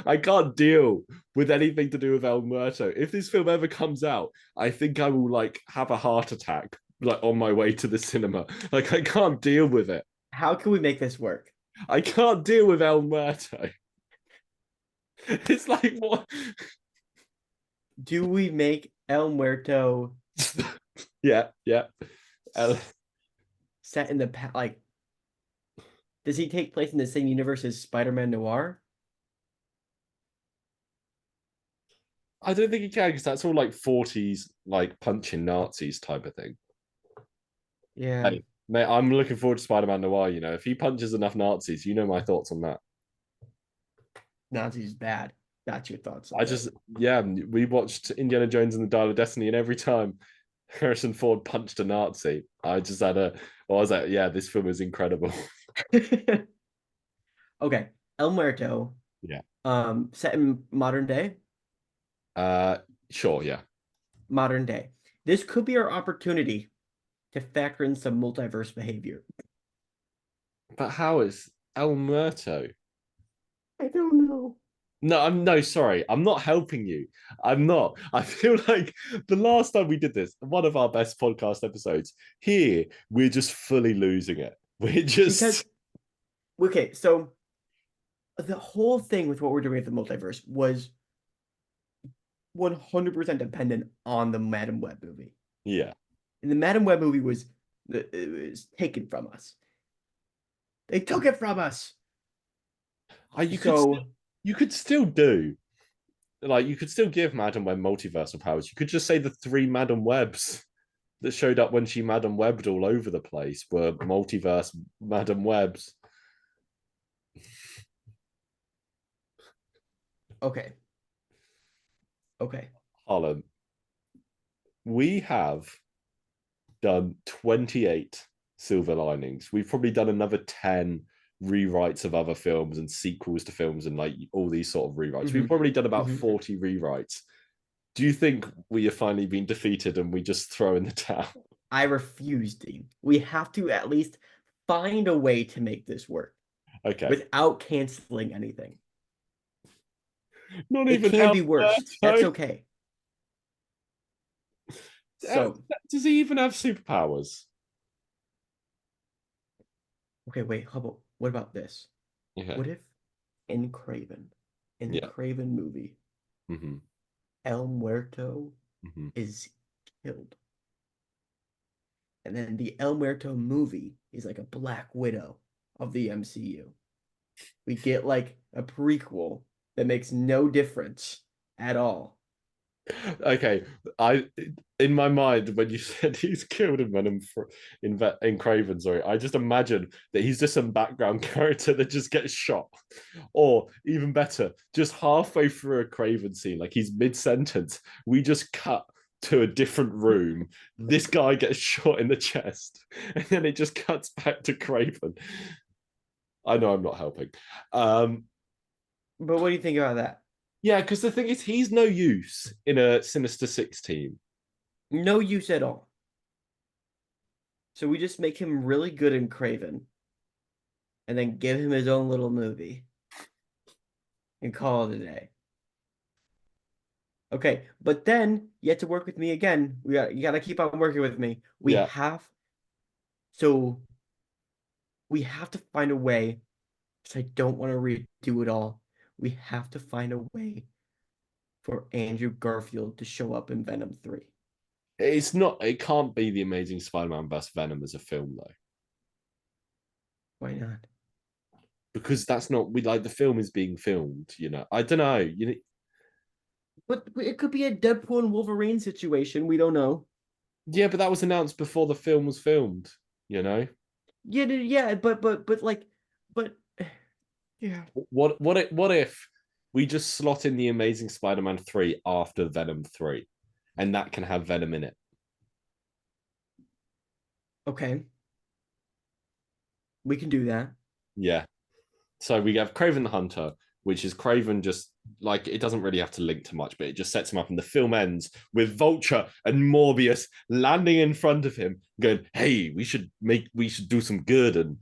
I can't deal with anything to do with El Muerto. If this film ever comes out, I think I will like have a heart attack, like on my way to the cinema. Like I can't deal with it. How can we make this work? I can't deal with El Muerto. It's like what? Do we make El Muerto Yeah. set in the does he take place in the same universe as Spider-Man Noir? I don't think he can because that's all like 40s, like punching Nazis type of thing. Yeah. Hey, mate, I'm looking forward to Spider-Man Noir. You know, if he punches enough Nazis, you know my thoughts on that. Nazis bad. That's your thoughts on I that. just, yeah, we watched Indiana Jones and the Dial of Destiny, and every time Harrison Ford punched a Nazi, I just had a, well, I was like, yeah, this film is incredible. Okay. El Muerto. Yeah. Set in modern day. Uh, sure, yeah. Modern day. This could be our opportunity to factor in some multiverse behavior. But how is El Muerto? I don't know. No, I'm no sorry. I'm not helping you. I'm not. I feel like the last time we did this, one of our best podcast episodes, here we're just fully losing it. We're just Because okay, so the whole thing with what we're doing with the multiverse was 100% dependent on the Madam Web movie. yeah. And the Madam Web movie it was taken from us. They took it from us. You So could still do like you could still give Madam Web multiversal powers. You could just say the three Madam Webs that showed up when she Madam Webbed all over the place were multiverse Madam Webs. okay. Harlan, we have done 28 silver linings. We've probably done another 10 rewrites of other films and sequels to films and like all these sort of rewrites. We've probably done about 40 rewrites. Do you think we have finally been defeated and we just throw in the towel? I refuse, Dean. We have to at least find a way to make this work. Okay. Without canceling anything. Not it even can be worse. That's okay. So does he even have superpowers? Okay, wait, what about this? Okay. What if in Kraven, in the Kraven movie, El Muerto is killed? And then the El Muerto movie is like a Black Widow of the MCU. We get like a prequel that makes no difference at all. Okay, in my mind when you said he's killed in Venom in Kraven, sorry, I just imagine that he's just some background character that just gets shot, or even better, just halfway through a Kraven scene, like he's mid-sentence, we just cut to a different room. This guy gets shot in the chest, and then it just cuts back to Kraven. I know I'm not helping. But what do you think about that? Yeah, because the thing is, he's no use in a Sinister Six team. No use at all. So we just make him really good in Kraven, and then give him his own little movie, and call it a day. Okay, but then you have to work with me again. You gotta keep on working with me. We have to find a way. So I don't want to redo it all. We have to find a way for Andrew Garfield to show up in Venom 3. It's not. It can't be the Amazing Spider-Man vs. Venom as a film, though. Why not? Because that's not we like the film is being filmed. I don't know. But it could be a Deadpool and Wolverine situation. We don't know. Yeah, but that was announced before the film was filmed. You know Yeah, but like, but yeah. what if we just slot in the Amazing Spider-Man 3 after Venom 3, and that can have Venom in it? Okay, we can do that. Yeah. So we have Craven the Hunter, which is Craven just like it doesn't really have to link to much, but it just sets him up, and the film ends with Vulture and Morbius landing in front of him, going, "Hey, we should do some good," and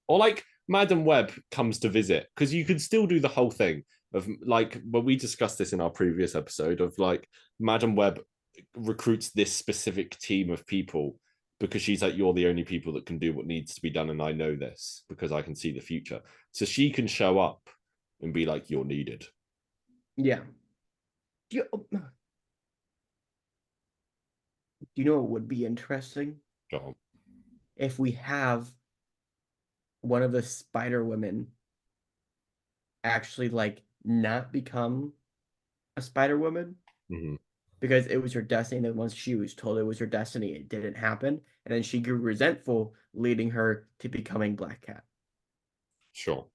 or like Madam Web comes to visit because you could still do the whole thing of like, but we discussed this in our previous episode of like Madam Web recruits this specific team of people because she's like, you're the only people that can do what needs to be done, and I know this because I can see the future. So she can show up and be like, you're needed. Yeah. Do you know what would be interesting? Go If we have one of the Spider Women actually like not become a Spider Woman Mm-hmm. because it was her destiny. That once she was told it was her destiny, it didn't happen, and then she grew resentful, leading her to becoming Black Cat. Sure.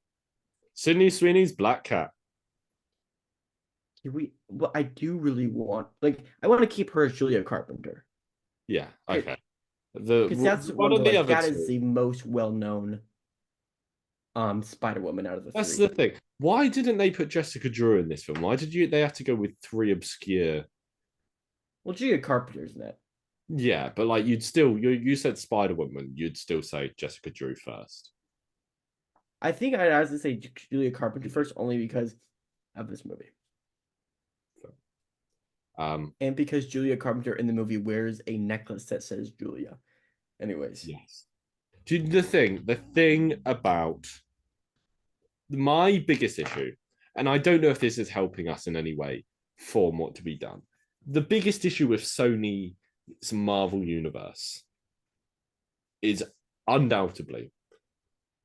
Sydney Sweeney's Black Cat. Well, I do really want, like, I want to keep her as Julia Carpenter. Yeah. Okay. Because that's One one of of the, the like, other that two. is the most well-known Spider Woman out of the That's three. the thing. Why didn't they put Jessica Drew in this film? Why did they have to go with three obscure? Well, Julia Carpenter's in it. Yeah, but like you said Spider Woman, you'd still say Jessica Drew first. I think I'd honestly say Julia Carpenter first, only because of this movie. So, um, And because Julia Carpenter in the movie wears a necklace that says Julia. Anyways. yes. The thing about my biggest issue, and I don't know if this is helping us in any way form what to be done. The biggest issue with Sony's Marvel universe is undoubtedly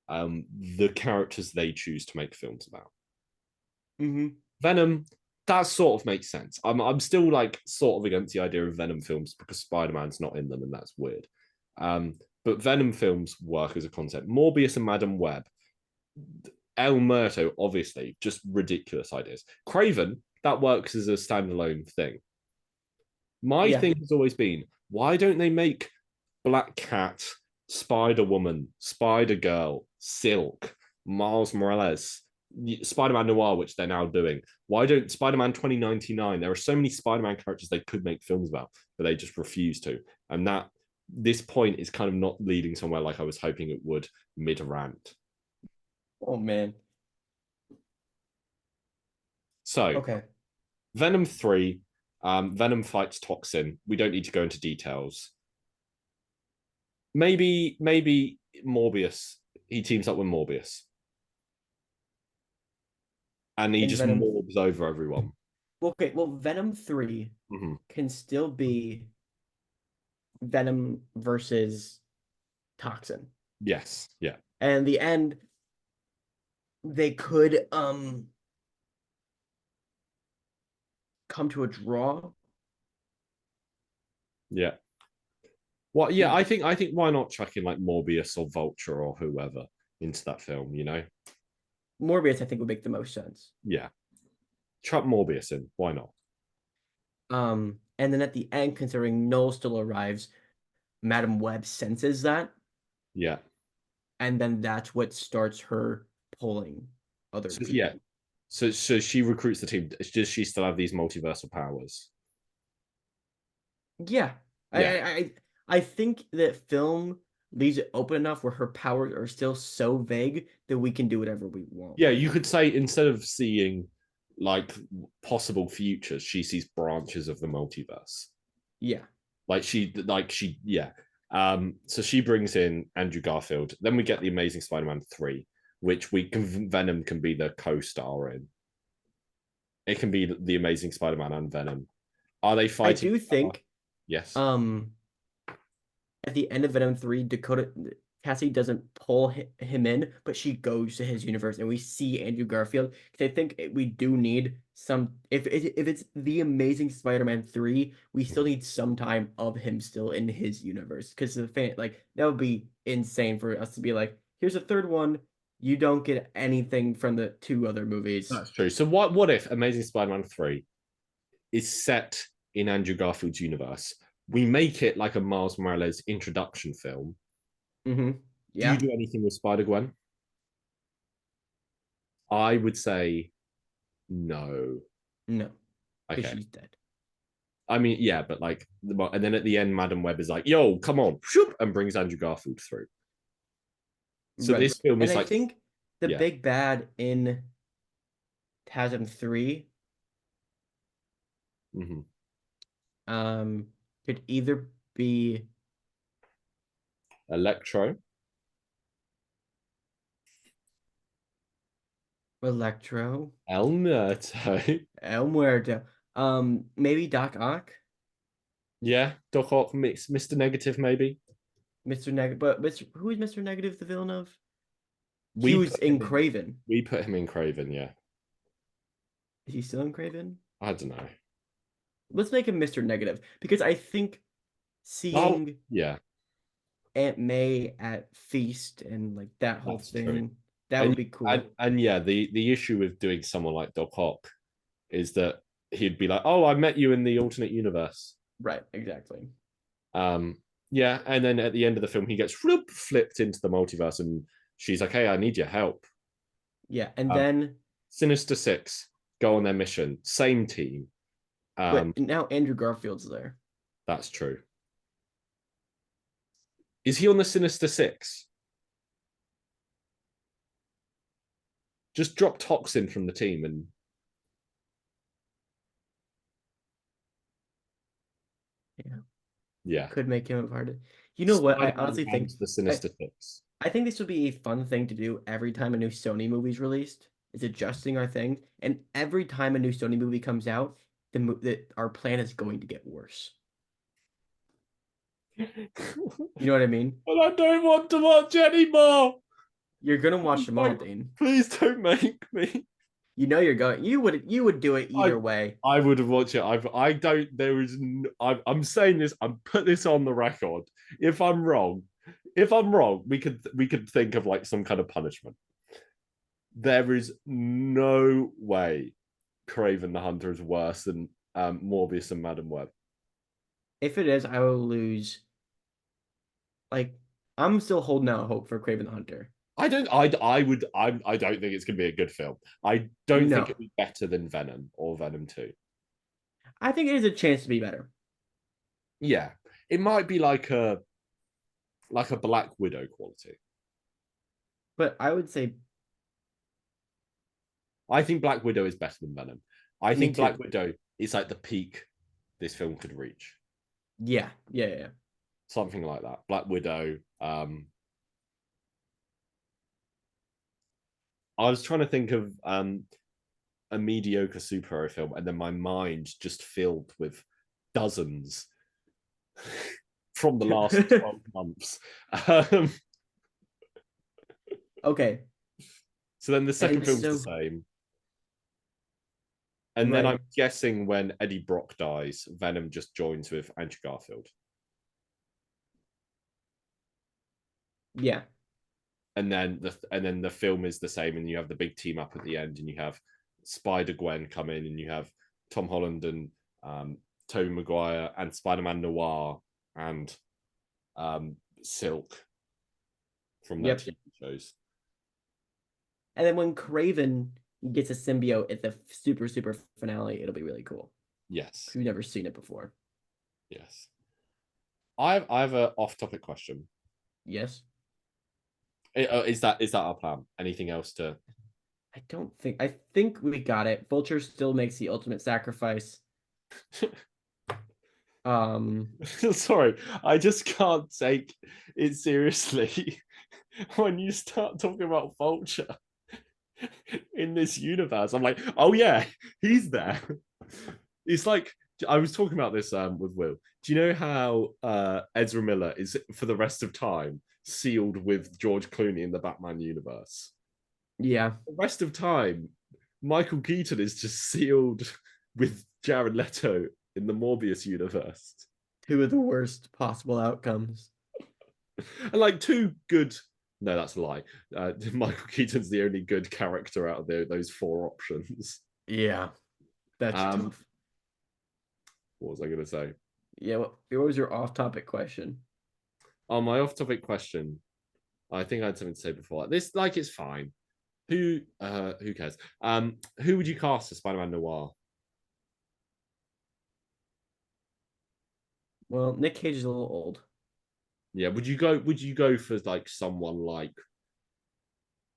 the characters they choose to make films about. Mm-hmm. Venom, that sort of makes sense. I'm still like sort of against the idea of Venom films because Spider-Man's not in them, and that's weird. But Venom films work as a concept. Morbius and Madam Web, El Muerto, obviously, just ridiculous ideas. Craven, that works as a standalone thing. My Yeah. thing has always been, why don't they make Black Cat, Spider Woman, Spider Girl, Silk, Miles Morales, Spider Man Noir, which they're now doing? Why don't Spider Man 2099? There are so many Spider Man characters they could make films about, but they just refuse to. And that this point is kind of not leading somewhere like I was hoping it would mid rant. Oh man. So, Okay. Venom 3, Venom fights Toxin. We don't need to go into details. Maybe Morbius. He teams up with Morbius. And he And just Venom. morbs over everyone. Okay, well, Venom 3 Mm-hmm. can still be Venom versus Toxin. Yes. Yeah. And in the end, they could come to a draw. Yeah. Well, yeah, I think why not chuck in like Morbius or Vulture or whoever into that film, Morbius, I think, would make the most sense. Yeah. Chuck Morbius in. Why not? And then at the end, considering Null still arrives, Madam Web senses that, Yeah. and then that's what starts her pulling other So, people. yeah. So she recruits the team. Does she still have these multiversal powers? Yeah. Yeah. I think that film leaves it open enough where her powers are still so vague that we can do whatever we want Yeah, with you them. could say instead of seeing like possible futures, she sees branches of the multiverse. Yeah. Yeah. So she brings in Andrew Garfield. Then we get the Amazing Spider-Man 3, which Venom can be the co-star in. It can be the Amazing Spider-Man and Venom. Are they I fighting? do think Yes. at the end of Venom 3, Cassie doesn't pull him in, but she goes to his universe, and we see Andrew Garfield. Because I think we do need some. If it's the Amazing Spider-Man 3, we still need some time of him still in his universe. Because the fan, like, that would be insane for us to be like, here's a third one. You don't get anything from the two other movies. That's true. So what if Amazing Spider-Man 3 is set in Andrew Garfield's universe? We make it like a Miles Morales introduction film. Mm-hmm. Do you Yeah. do anything with Spider-Gwen? I would say no. No, because Okay. she's dead. I mean, yeah, but like, and then at the end, Madam Web is like, "Yo, come on," shoop, and brings Andrew Garfield through. So Right. this film And is I like, think the yeah, big bad in TASM 3 mhm. um could either be Electro, Electro, El Muerto, El Muerto, maybe Doc Ock, yeah, Doc Ock mix, Mr. Negative, maybe. Mr. Negative, but who is Mr. Negative the villain of? He We was put him in in. Craven. We put him in Craven. Yeah, Is he still in Craven? I don't know. Let's make him Mr. Negative because I think Oh, seeing yeah, Aunt May at Feast and like that whole that's true. thing, that would And be cool. yeah, the issue with doing someone like Doc Ock is that he'd be like, "Oh, I met you in the alternate universe." Right, exactly. Um, yeah, and then at the end of the film, he gets flipped into the multiverse, and she's like, "Hey, I need your help." Yeah, and Um, then Sinister Six go on their mission, same team. but now Andrew Garfield's there. That's true. Is he on the Sinister Six? Just drop Toxin from the team, and Yeah, yeah, could make him a part of. You know what? I Spider-Man honestly and think the I, Sinister Six. I think this would be a fun thing to do every time a new Sony movie's released. Is adjusting our thing, and every time a new Sony movie comes out, our plan is going to get worse. You know what I mean? But I don't want to watch anymore. You're gonna watch Please them all, don't, Dean. please don't make me. You know you're going. You would do it I either way. I would have watched it. I don't. There is. I'm saying this. I'm put this on the record. If I'm wrong, we could think of like some kind of punishment. There is no way Craven the Hunter is worse than Morbius and Madam Web. If it is, I will lose. Like I'm still holding out hope for Craven the Hunter. I don't. I would. I don't think it's gonna be a good film. I don't think No, it'd be better than Venom or Venom Two. I think it is a chance to be better. Yeah, it might be like a Black Widow quality. But I would say I think Black Widow is better than Venom. I me think too. Black Widow is like the peak this film could reach. Yeah, yeah, yeah. Something like that. Black Widow. I was trying to think of a mediocre superhero film, and then my mind just filled with dozens from the last 12 months. Okay. So then the second And film's the so same. And then right. I'm guessing when Eddie Brock dies, Venom just joins with Andrew Garfield. Yeah. And then the film is the same, and you have the big team up at the end, and you have Spider Gwen come in, and you have Tom Holland and Tobey Maguire and Spider Man Noir and Silk from their Yep. TV shows. And then when Craven gets a symbiote at the super finale, it'll be really cool. Yes, We've never seen it before. yes. I have a off topic question. Yes. Is that our plan? Anything else to? I think we got it. Vulture still makes the ultimate sacrifice. Sorry, I just can't take it seriously when you start talking about Vulture in this universe. I'm like, oh yeah, he's there. It's like I was talking about this with Will. Do you know how Ezra Miller is for the rest of time sealed with George Clooney in the Batman universe? Yeah, The rest of time, Michael Keaton is just sealed with Jared Leto in the Morbius universe. two of the worst possible outcomes. And like two good. No, that's a lie. Michael Keaton's the only good character out of those four options. Yeah, that's Um, tough. what was I going to say? Yeah, what was your off-topic question? On my off-topic question, I think I had something to say before. This, like, it's fine. Who cares? Who would you cast as Spider-Man Noir? Well, Nick Cage is a little old. Yeah, would you go for like someone like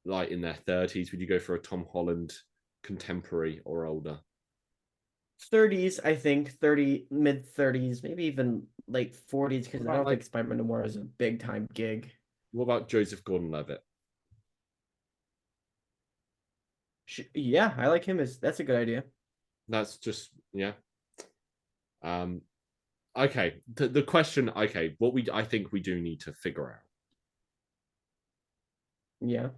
in their 30s? Would you go for a Tom Holland contemporary or older? 30s, I think, 30, mid 30s, maybe even late 40s, because I don't Like, think Spider-Man Noir is a big time gig. what about Joseph Gordon-Levitt? Yeah, I like him as that's a good idea. That's just, yeah. Um, okay. The question, okay, what we I think we do need to figure out Yeah.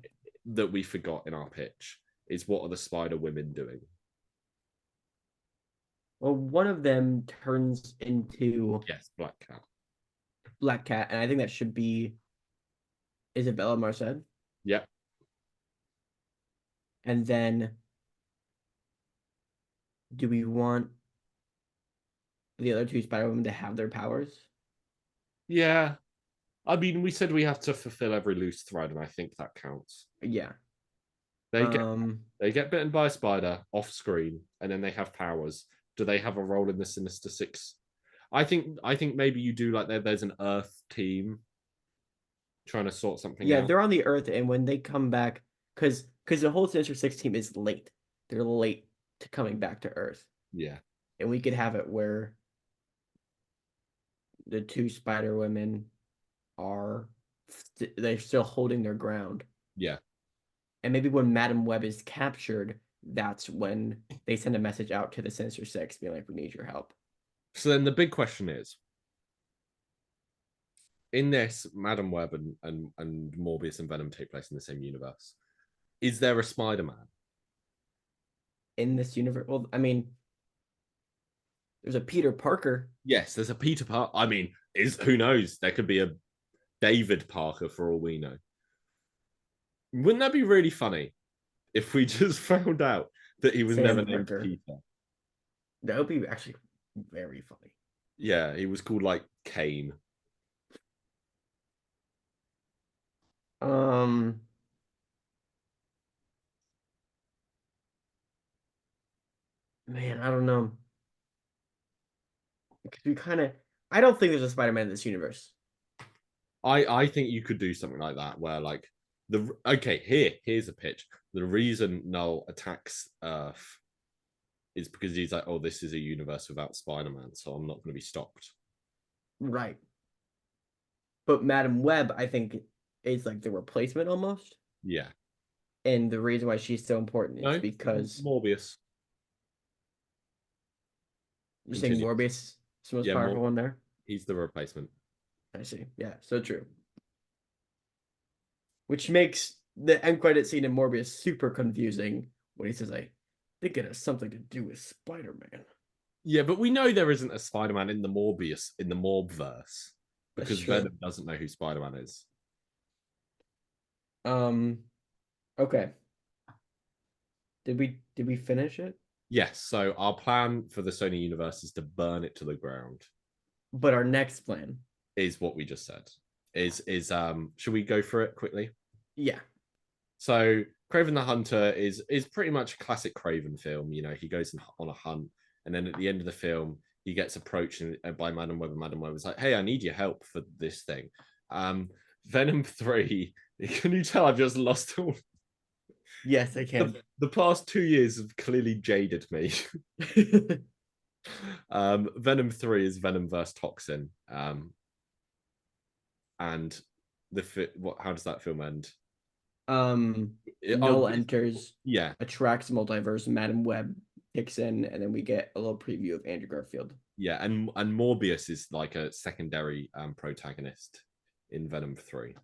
that we forgot in our pitch is, what are the Spider Women doing? Well, one of them turns into Yes, Black Cat. Black Cat, and I think that should be Isabella Marced. Yep. And then do we want the other two Spider-Women to have their powers? Yeah. I mean, we said we have to fulfill every loose thread, and I think that counts. Yeah. They get Um, they get bitten by a spider off screen, and then they have powers. Do they have a role in the Sinister Six? I think maybe you do, like, there's an Earth team trying to sort something yeah, out. they're on the Earth, and when they come back, because the whole Sinister Six team is late. They're late to coming back to Earth. Yeah. And we could have it where the two Spider Women are they're still holding their ground. Yeah. And maybe when Madam Web is captured, that's when they send a message out to the Sinister Six, being like, "We need your help." So then the big question is, in this, Madam Web and Morbius and Venom take place in the same universe. Is there a Spider-Man? In this universe, well, I mean, there's a Peter Parker. Yes, there's a Peter Parker. I mean, who knows? There could be a David Parker for all we know. Wouldn't that be really funny if we just found out that he was Sam never named Parker. Peter? That would be actually very funny. Yeah, he was called like Kane. Um, man, I don't know. Because we kind of, I don't think there's a Spider-Man in this universe. I think you could do something like that where, like, here's a pitch. The reason Null attacks Earth is because he's like, oh, this is a universe without Spider-Man, so I'm not going to be stopped. Right. But Madam Web, I think, is like the replacement almost. Yeah. And the reason why she's so important is No, because Morbius. you're saying Continue. Morbius is the most Yeah, powerful one there. He's the replacement. I see. Yeah, so true. Which makes the end credit scene in Morbius super confusing when he says, "I think it has something to do with Spider-Man." Yeah, but we know there isn't a Spider-Man in the Morbverse, That's because true. Venom doesn't know who Spider-Man is. Okay. Did we finish it? Yes, so our plan for the Sony universe is to burn it to the ground. But our next plan. Is what we just said. Should we go through it quickly? Yeah. So Craven the Hunter is pretty much a classic Craven film. You know, he goes on a hunt, and then at the end of the film, he gets approached by Madam Web, and Madam Web is like, "Hey, I need your help for this thing." Venom 3. Can you tell I've just lost all? Yes, I can. The past 2 years have clearly jaded me. Venom 3 is Venom versus Toxin. And how does that film end? Null enters, Yeah, attracts multiverse, Madam Web kicks in, and then we get a little preview of Andrew Garfield. Yeah, and Morbius is like a secondary protagonist in Venom 3.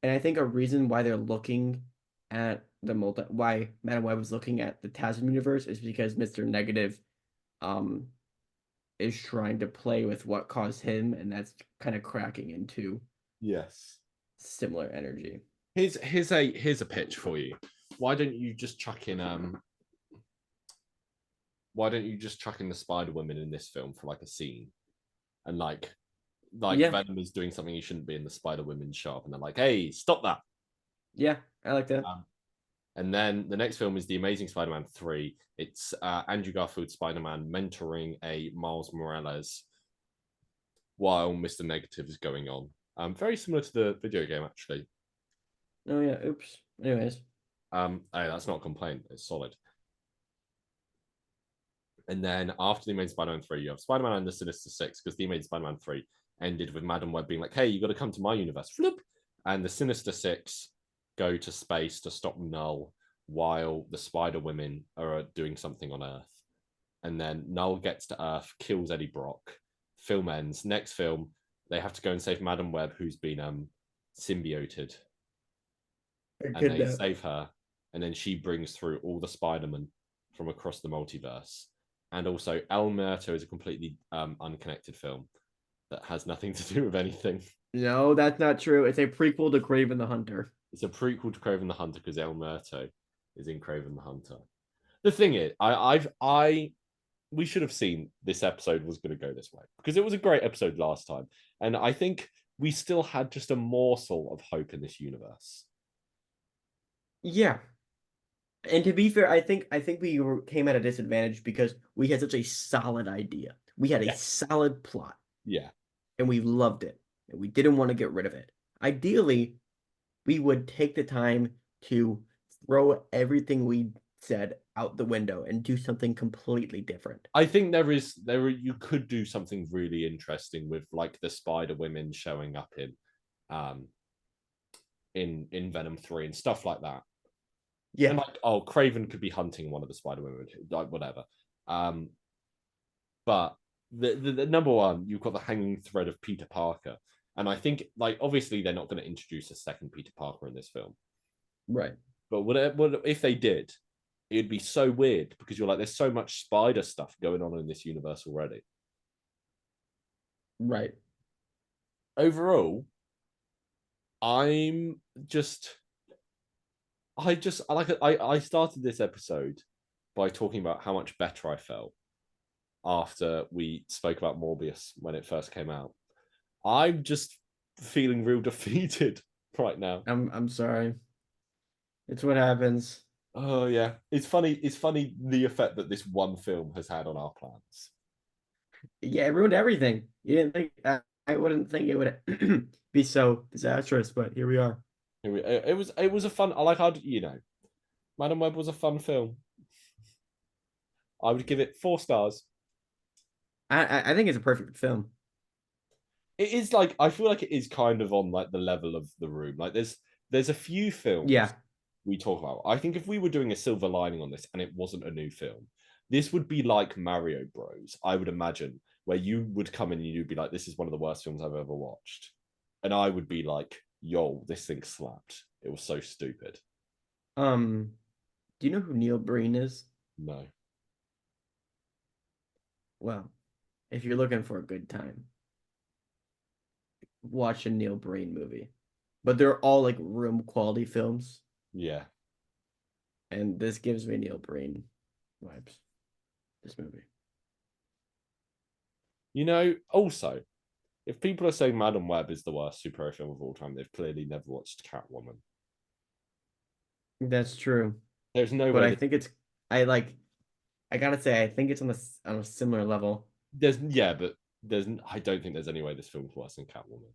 And I think a reason why they're looking at why Madam Web was looking at the TASM universe is because Mr. Negative um is trying to play with what caused him, and that's kind of cracking into Yes. similar energy. Here's a pitch for you. Why don't you just chuck in the Spider Woman in this film for like a scene, and like Yeah. Venom is doing something he shouldn't be in the Spider Woman shop, and they're like, "Hey, stop that!" Yeah, I like that. And then the next film is The Amazing Spider-Man 3. It's Andrew Garfield Spider-Man mentoring a Miles Morales while Mr. Negative is going on. Very similar to the video game, actually. Oh yeah, oops. Anyways. Hey, that's not a complaint. It's solid. And then after The Amazing Spider-Man 3, you have Spider-Man and the Sinister Six, because The Amazing Spider-Man 3 ended with Madam Web being like, hey, you got to come to my universe. Floop! And the Sinister Six go to space to stop Null while the Spider Women are doing something on Earth. And then Null gets to Earth, kills Eddie Brock. Film ends. Next film, they have to go and save Madam Web, who's been symbioted. And they save her. And then she brings through all the Spider-Man from across the multiverse. And also, El Muerto is a completely unconnected film that has nothing to do with anything. No, that's not true. It's a prequel to Kraven the Hunter. It's a prequel to Kraven the Hunter because El Muerto is in Kraven the Hunter. The thing is, we should have seen this episode was going to go this way because it was a great episode last time, and I think we still had just a morsel of hope in this universe. Yeah. And to be fair, I think we came at a disadvantage because we had such a solid idea. We had a solid plot. Yeah. And we loved it. And we didn't want to get rid of it. Ideally, we would take the time to throw everything we said out the window and do something completely different. I think you could do something really interesting with like the Spider Women showing up in Venom 3 and stuff like that. Yeah. And like, oh, Kraven could be hunting one of the Spider Women, like whatever. But the number one, you've got the hanging thread of Peter Parker. And I think, like, obviously they're not going to introduce a second Peter Parker in this film. Right. But what if they did? It'd be so weird because you're like, there's so much spider stuff going on in this universe already. Right. Overall, I started this episode by talking about how much better I felt after we spoke about Morbius when it first came out. I'm just feeling real defeated right now. I'm sorry. It's what happens. Oh yeah, it's funny. It's funny the effect that this one film has had on our plans. Yeah, it ruined everything. You didn't think I wouldn't think it would be so disastrous, but here we are. It was a fun. Madam Web was a fun film. I would give it 4 stars. I think it's a perfect film. It is like I feel like it is kind of on like the level of The Room. Like there's a few films we talk about. I think if we were doing a silver lining on this and it wasn't a new film, this would be like Mario Bros. I would imagine, where you would come in and you'd be like, "This is one of the worst films I've ever watched," and I would be like, "Yo, this thing slapped. It was so stupid." Do you know who Neil Breen is? No. Well, if you're looking for a good time, watch a Neil Breen movie. But they're all like room quality films. Yeah. And this gives me Neil Breen vibes. This movie. Also, if people are saying Madam Web is the worst superhero film of all time, they've clearly never watched Catwoman. That's true. There's no but way. I think it's I gotta say I think it's on a similar level. I don't think there's any way this film's worse than Catwoman.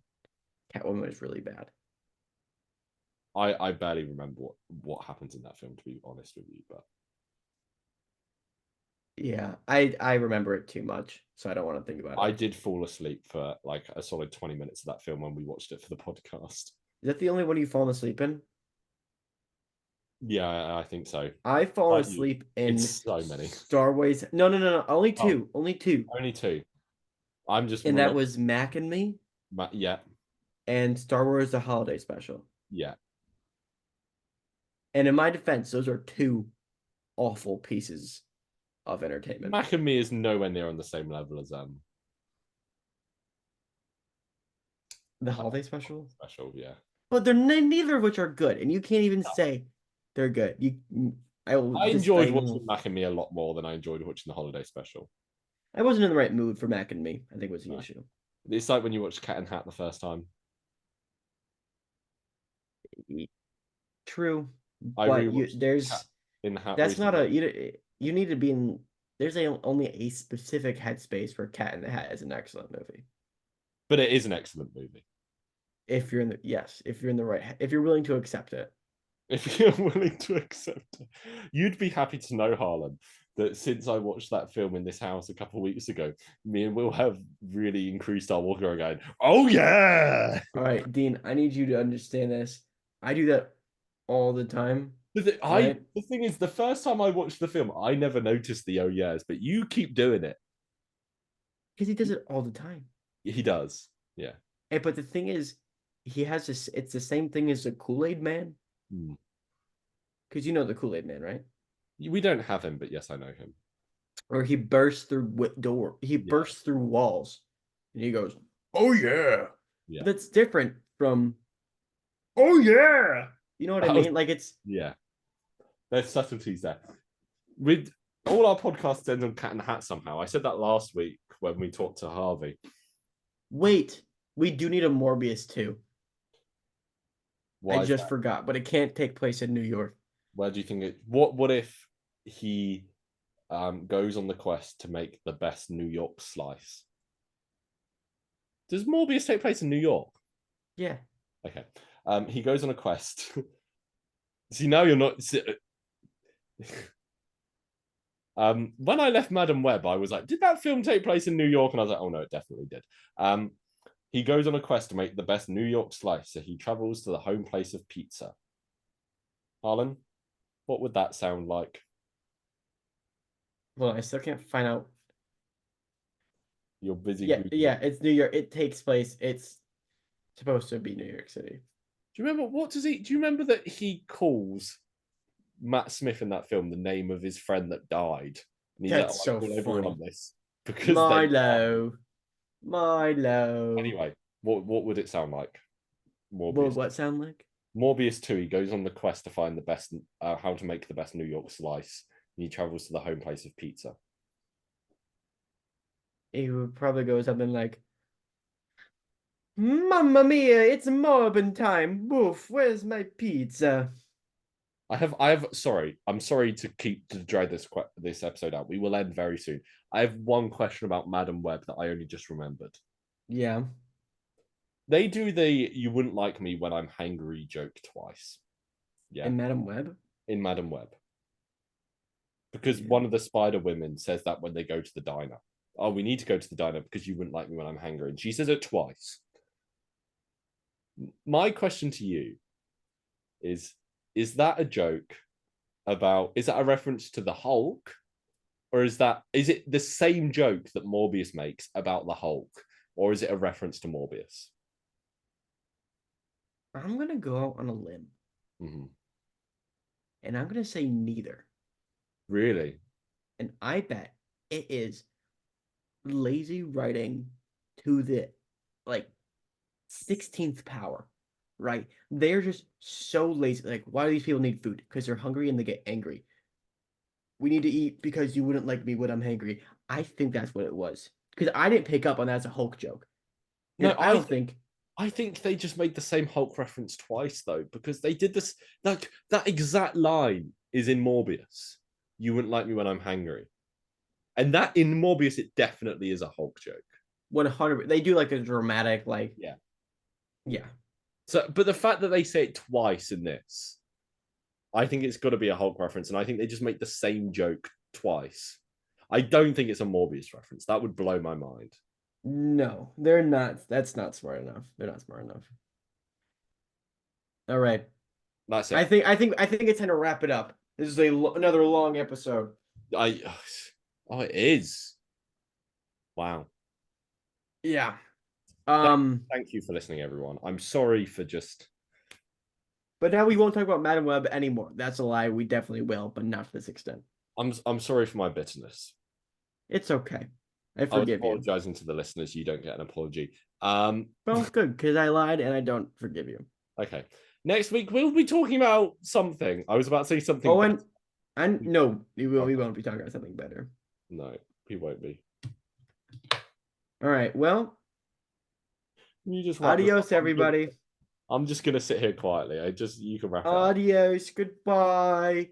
Catwoman is really bad. I barely remember what happens in that film, to be honest with you, but yeah, I remember it too much, so I don't want to think about it. I did fall asleep for like a solid 20 minutes of that film when we watched it for the podcast. Is that the only one you've fallen asleep in? Yeah, I think so. I've fallen Like you, asleep in it's so many. Star Wars. No. Only Oh, two. Only two. only two. I'm just And that remember. was Mac and Me Yeah, and Star Wars The Holiday Special. yeah. And in my defense, those are two awful pieces of entertainment. Mac and Me is nowhere near on the same level as The Holiday Special? special. Yeah, But they're neither of which are good, and you can't even say they're good. I will I just enjoyed watching Mac and Me a lot more than I enjoyed watching the holiday special. I wasn't in the right mood for Mac and Me, I think was the No. issue. It's like when you watch Cat and Hat the first time. True, I but rewatched Cat there's in the Hat that's not recently, a you need to be in there's only a specific headspace for Cat in the Hat as an excellent movie. but it is an excellent movie. If you're in the yes, if you're in the right if you're willing to accept it. If you're willing to accept it, you'd be happy to know, Harlan, that since I watched that film in this house a couple of weeks ago, me and Will have really increased our walker again. Oh yeah. All right, Dean, I need you to understand this. I do that all the time. Right? The thing is, the first time I watched the film, I never noticed the oh yeahs, but you keep doing it. Because he does it all the time. He does. Yeah. But the thing is, he has this. It's the same thing as the Kool-Aid Man. Hmm. Because you know the Kool-Aid Man, right? We don't have him, but yes, I know him. Or he bursts through door. He bursts through walls, and he goes, "Oh yeah." Yeah. But that's different from, "Oh yeah." You know what I mean? Like it's yeah. There's subtleties there. With all our podcasts end on Cat and Hat somehow. I said that last week when we talked to Harvey. wait. We do need a Morbius too. Why I is just that? forgot, but it can't take place in New York. Where do you think it? What if he goes on the quest to make the best New York slice? Does Morbius take place in New York? Yeah. Okay. He goes on a quest. See, now you're not. When I left Madam Web, I was like, did that film take place in New York? And I was like, oh no, it definitely did. He goes on a quest to make the best New York slice, so he travels to the home place of pizza. Harlan, what would that sound like? Well, I still can't find out. You're busy. Yeah, Googling. it's New York. It takes place. It's supposed to be New York City. Do you remember what does he? Do you remember that he calls Matt Smith in that film the name of his friend that died? And he's That's like, so call everyone funny. on this because they died. Milo. Milo. Anyway, what would it sound like? What Morbius. would what sound like? Morbius 2, he goes on the quest to find the best, how to make the best New York slice. And he travels to the home place of pizza. He would probably go something like, Mamma mia, it's Morbin time. Woof, where's my pizza? Sorry, I'm sorry to drag this episode out. We will end very soon. I have one question about Madam Web that I only just remembered. Yeah. They do the "you wouldn't like me when I'm hangry" joke twice. Yeah. And Madam Web? In Madam Web. Because Yeah. one of the spider women says that when they go to the diner. Oh, we need to go to the diner because you wouldn't like me when I'm hangry. And she says it twice. My question to you is that a joke about, is that a reference to the Hulk? Or is it the same joke that Morbius makes about the Hulk? Or is it a reference to Morbius? I'm gonna go out on a limb. Mm-hmm. And I'm gonna say neither. Really? And I bet it is lazy writing to the like 16th power, right? They're just so lazy. Like, why do these people need food? Because they're hungry and they get angry. We need to eat because you wouldn't like me when I'm hangry. I think that's what it was. Because I didn't pick up on that as a Hulk joke. No, I don't think. I think they just made the same Hulk reference twice though, because they did this, like that exact line is in Morbius. You wouldn't like me when I'm hangry. And that in Morbius, it definitely is a Hulk joke. 100. They do like a dramatic, like, Yeah. yeah. So, but the fact that they say it twice in this, I think it's got to be a Hulk reference, and I think they just make the same joke twice. I don't think it's a Morbius reference. That would blow my mind. No, they're not. That's not smart enough. They're not smart enough. All right. That's I it. think it's time to wrap it up. This is another long episode. I oh, it is. Wow. Yeah. Thank you for listening, everyone. I'm sorry for just. But now we won't talk about Madam Web anymore. That's a lie. We definitely will, but not to this extent. I'm sorry for my bitterness. It's okay. I I was forgive you. apologizing to the listeners. You don't get an apology. Well, good, because I lied and I don't forgive you. Okay. Next week we'll be talking about something. I was about to say something. Oh, and no, we won't be talking about something better. No, we won't be. All right. Well, you just adios, everybody. I'm just gonna sit here quietly. You can wrap it up. Adios. Goodbye.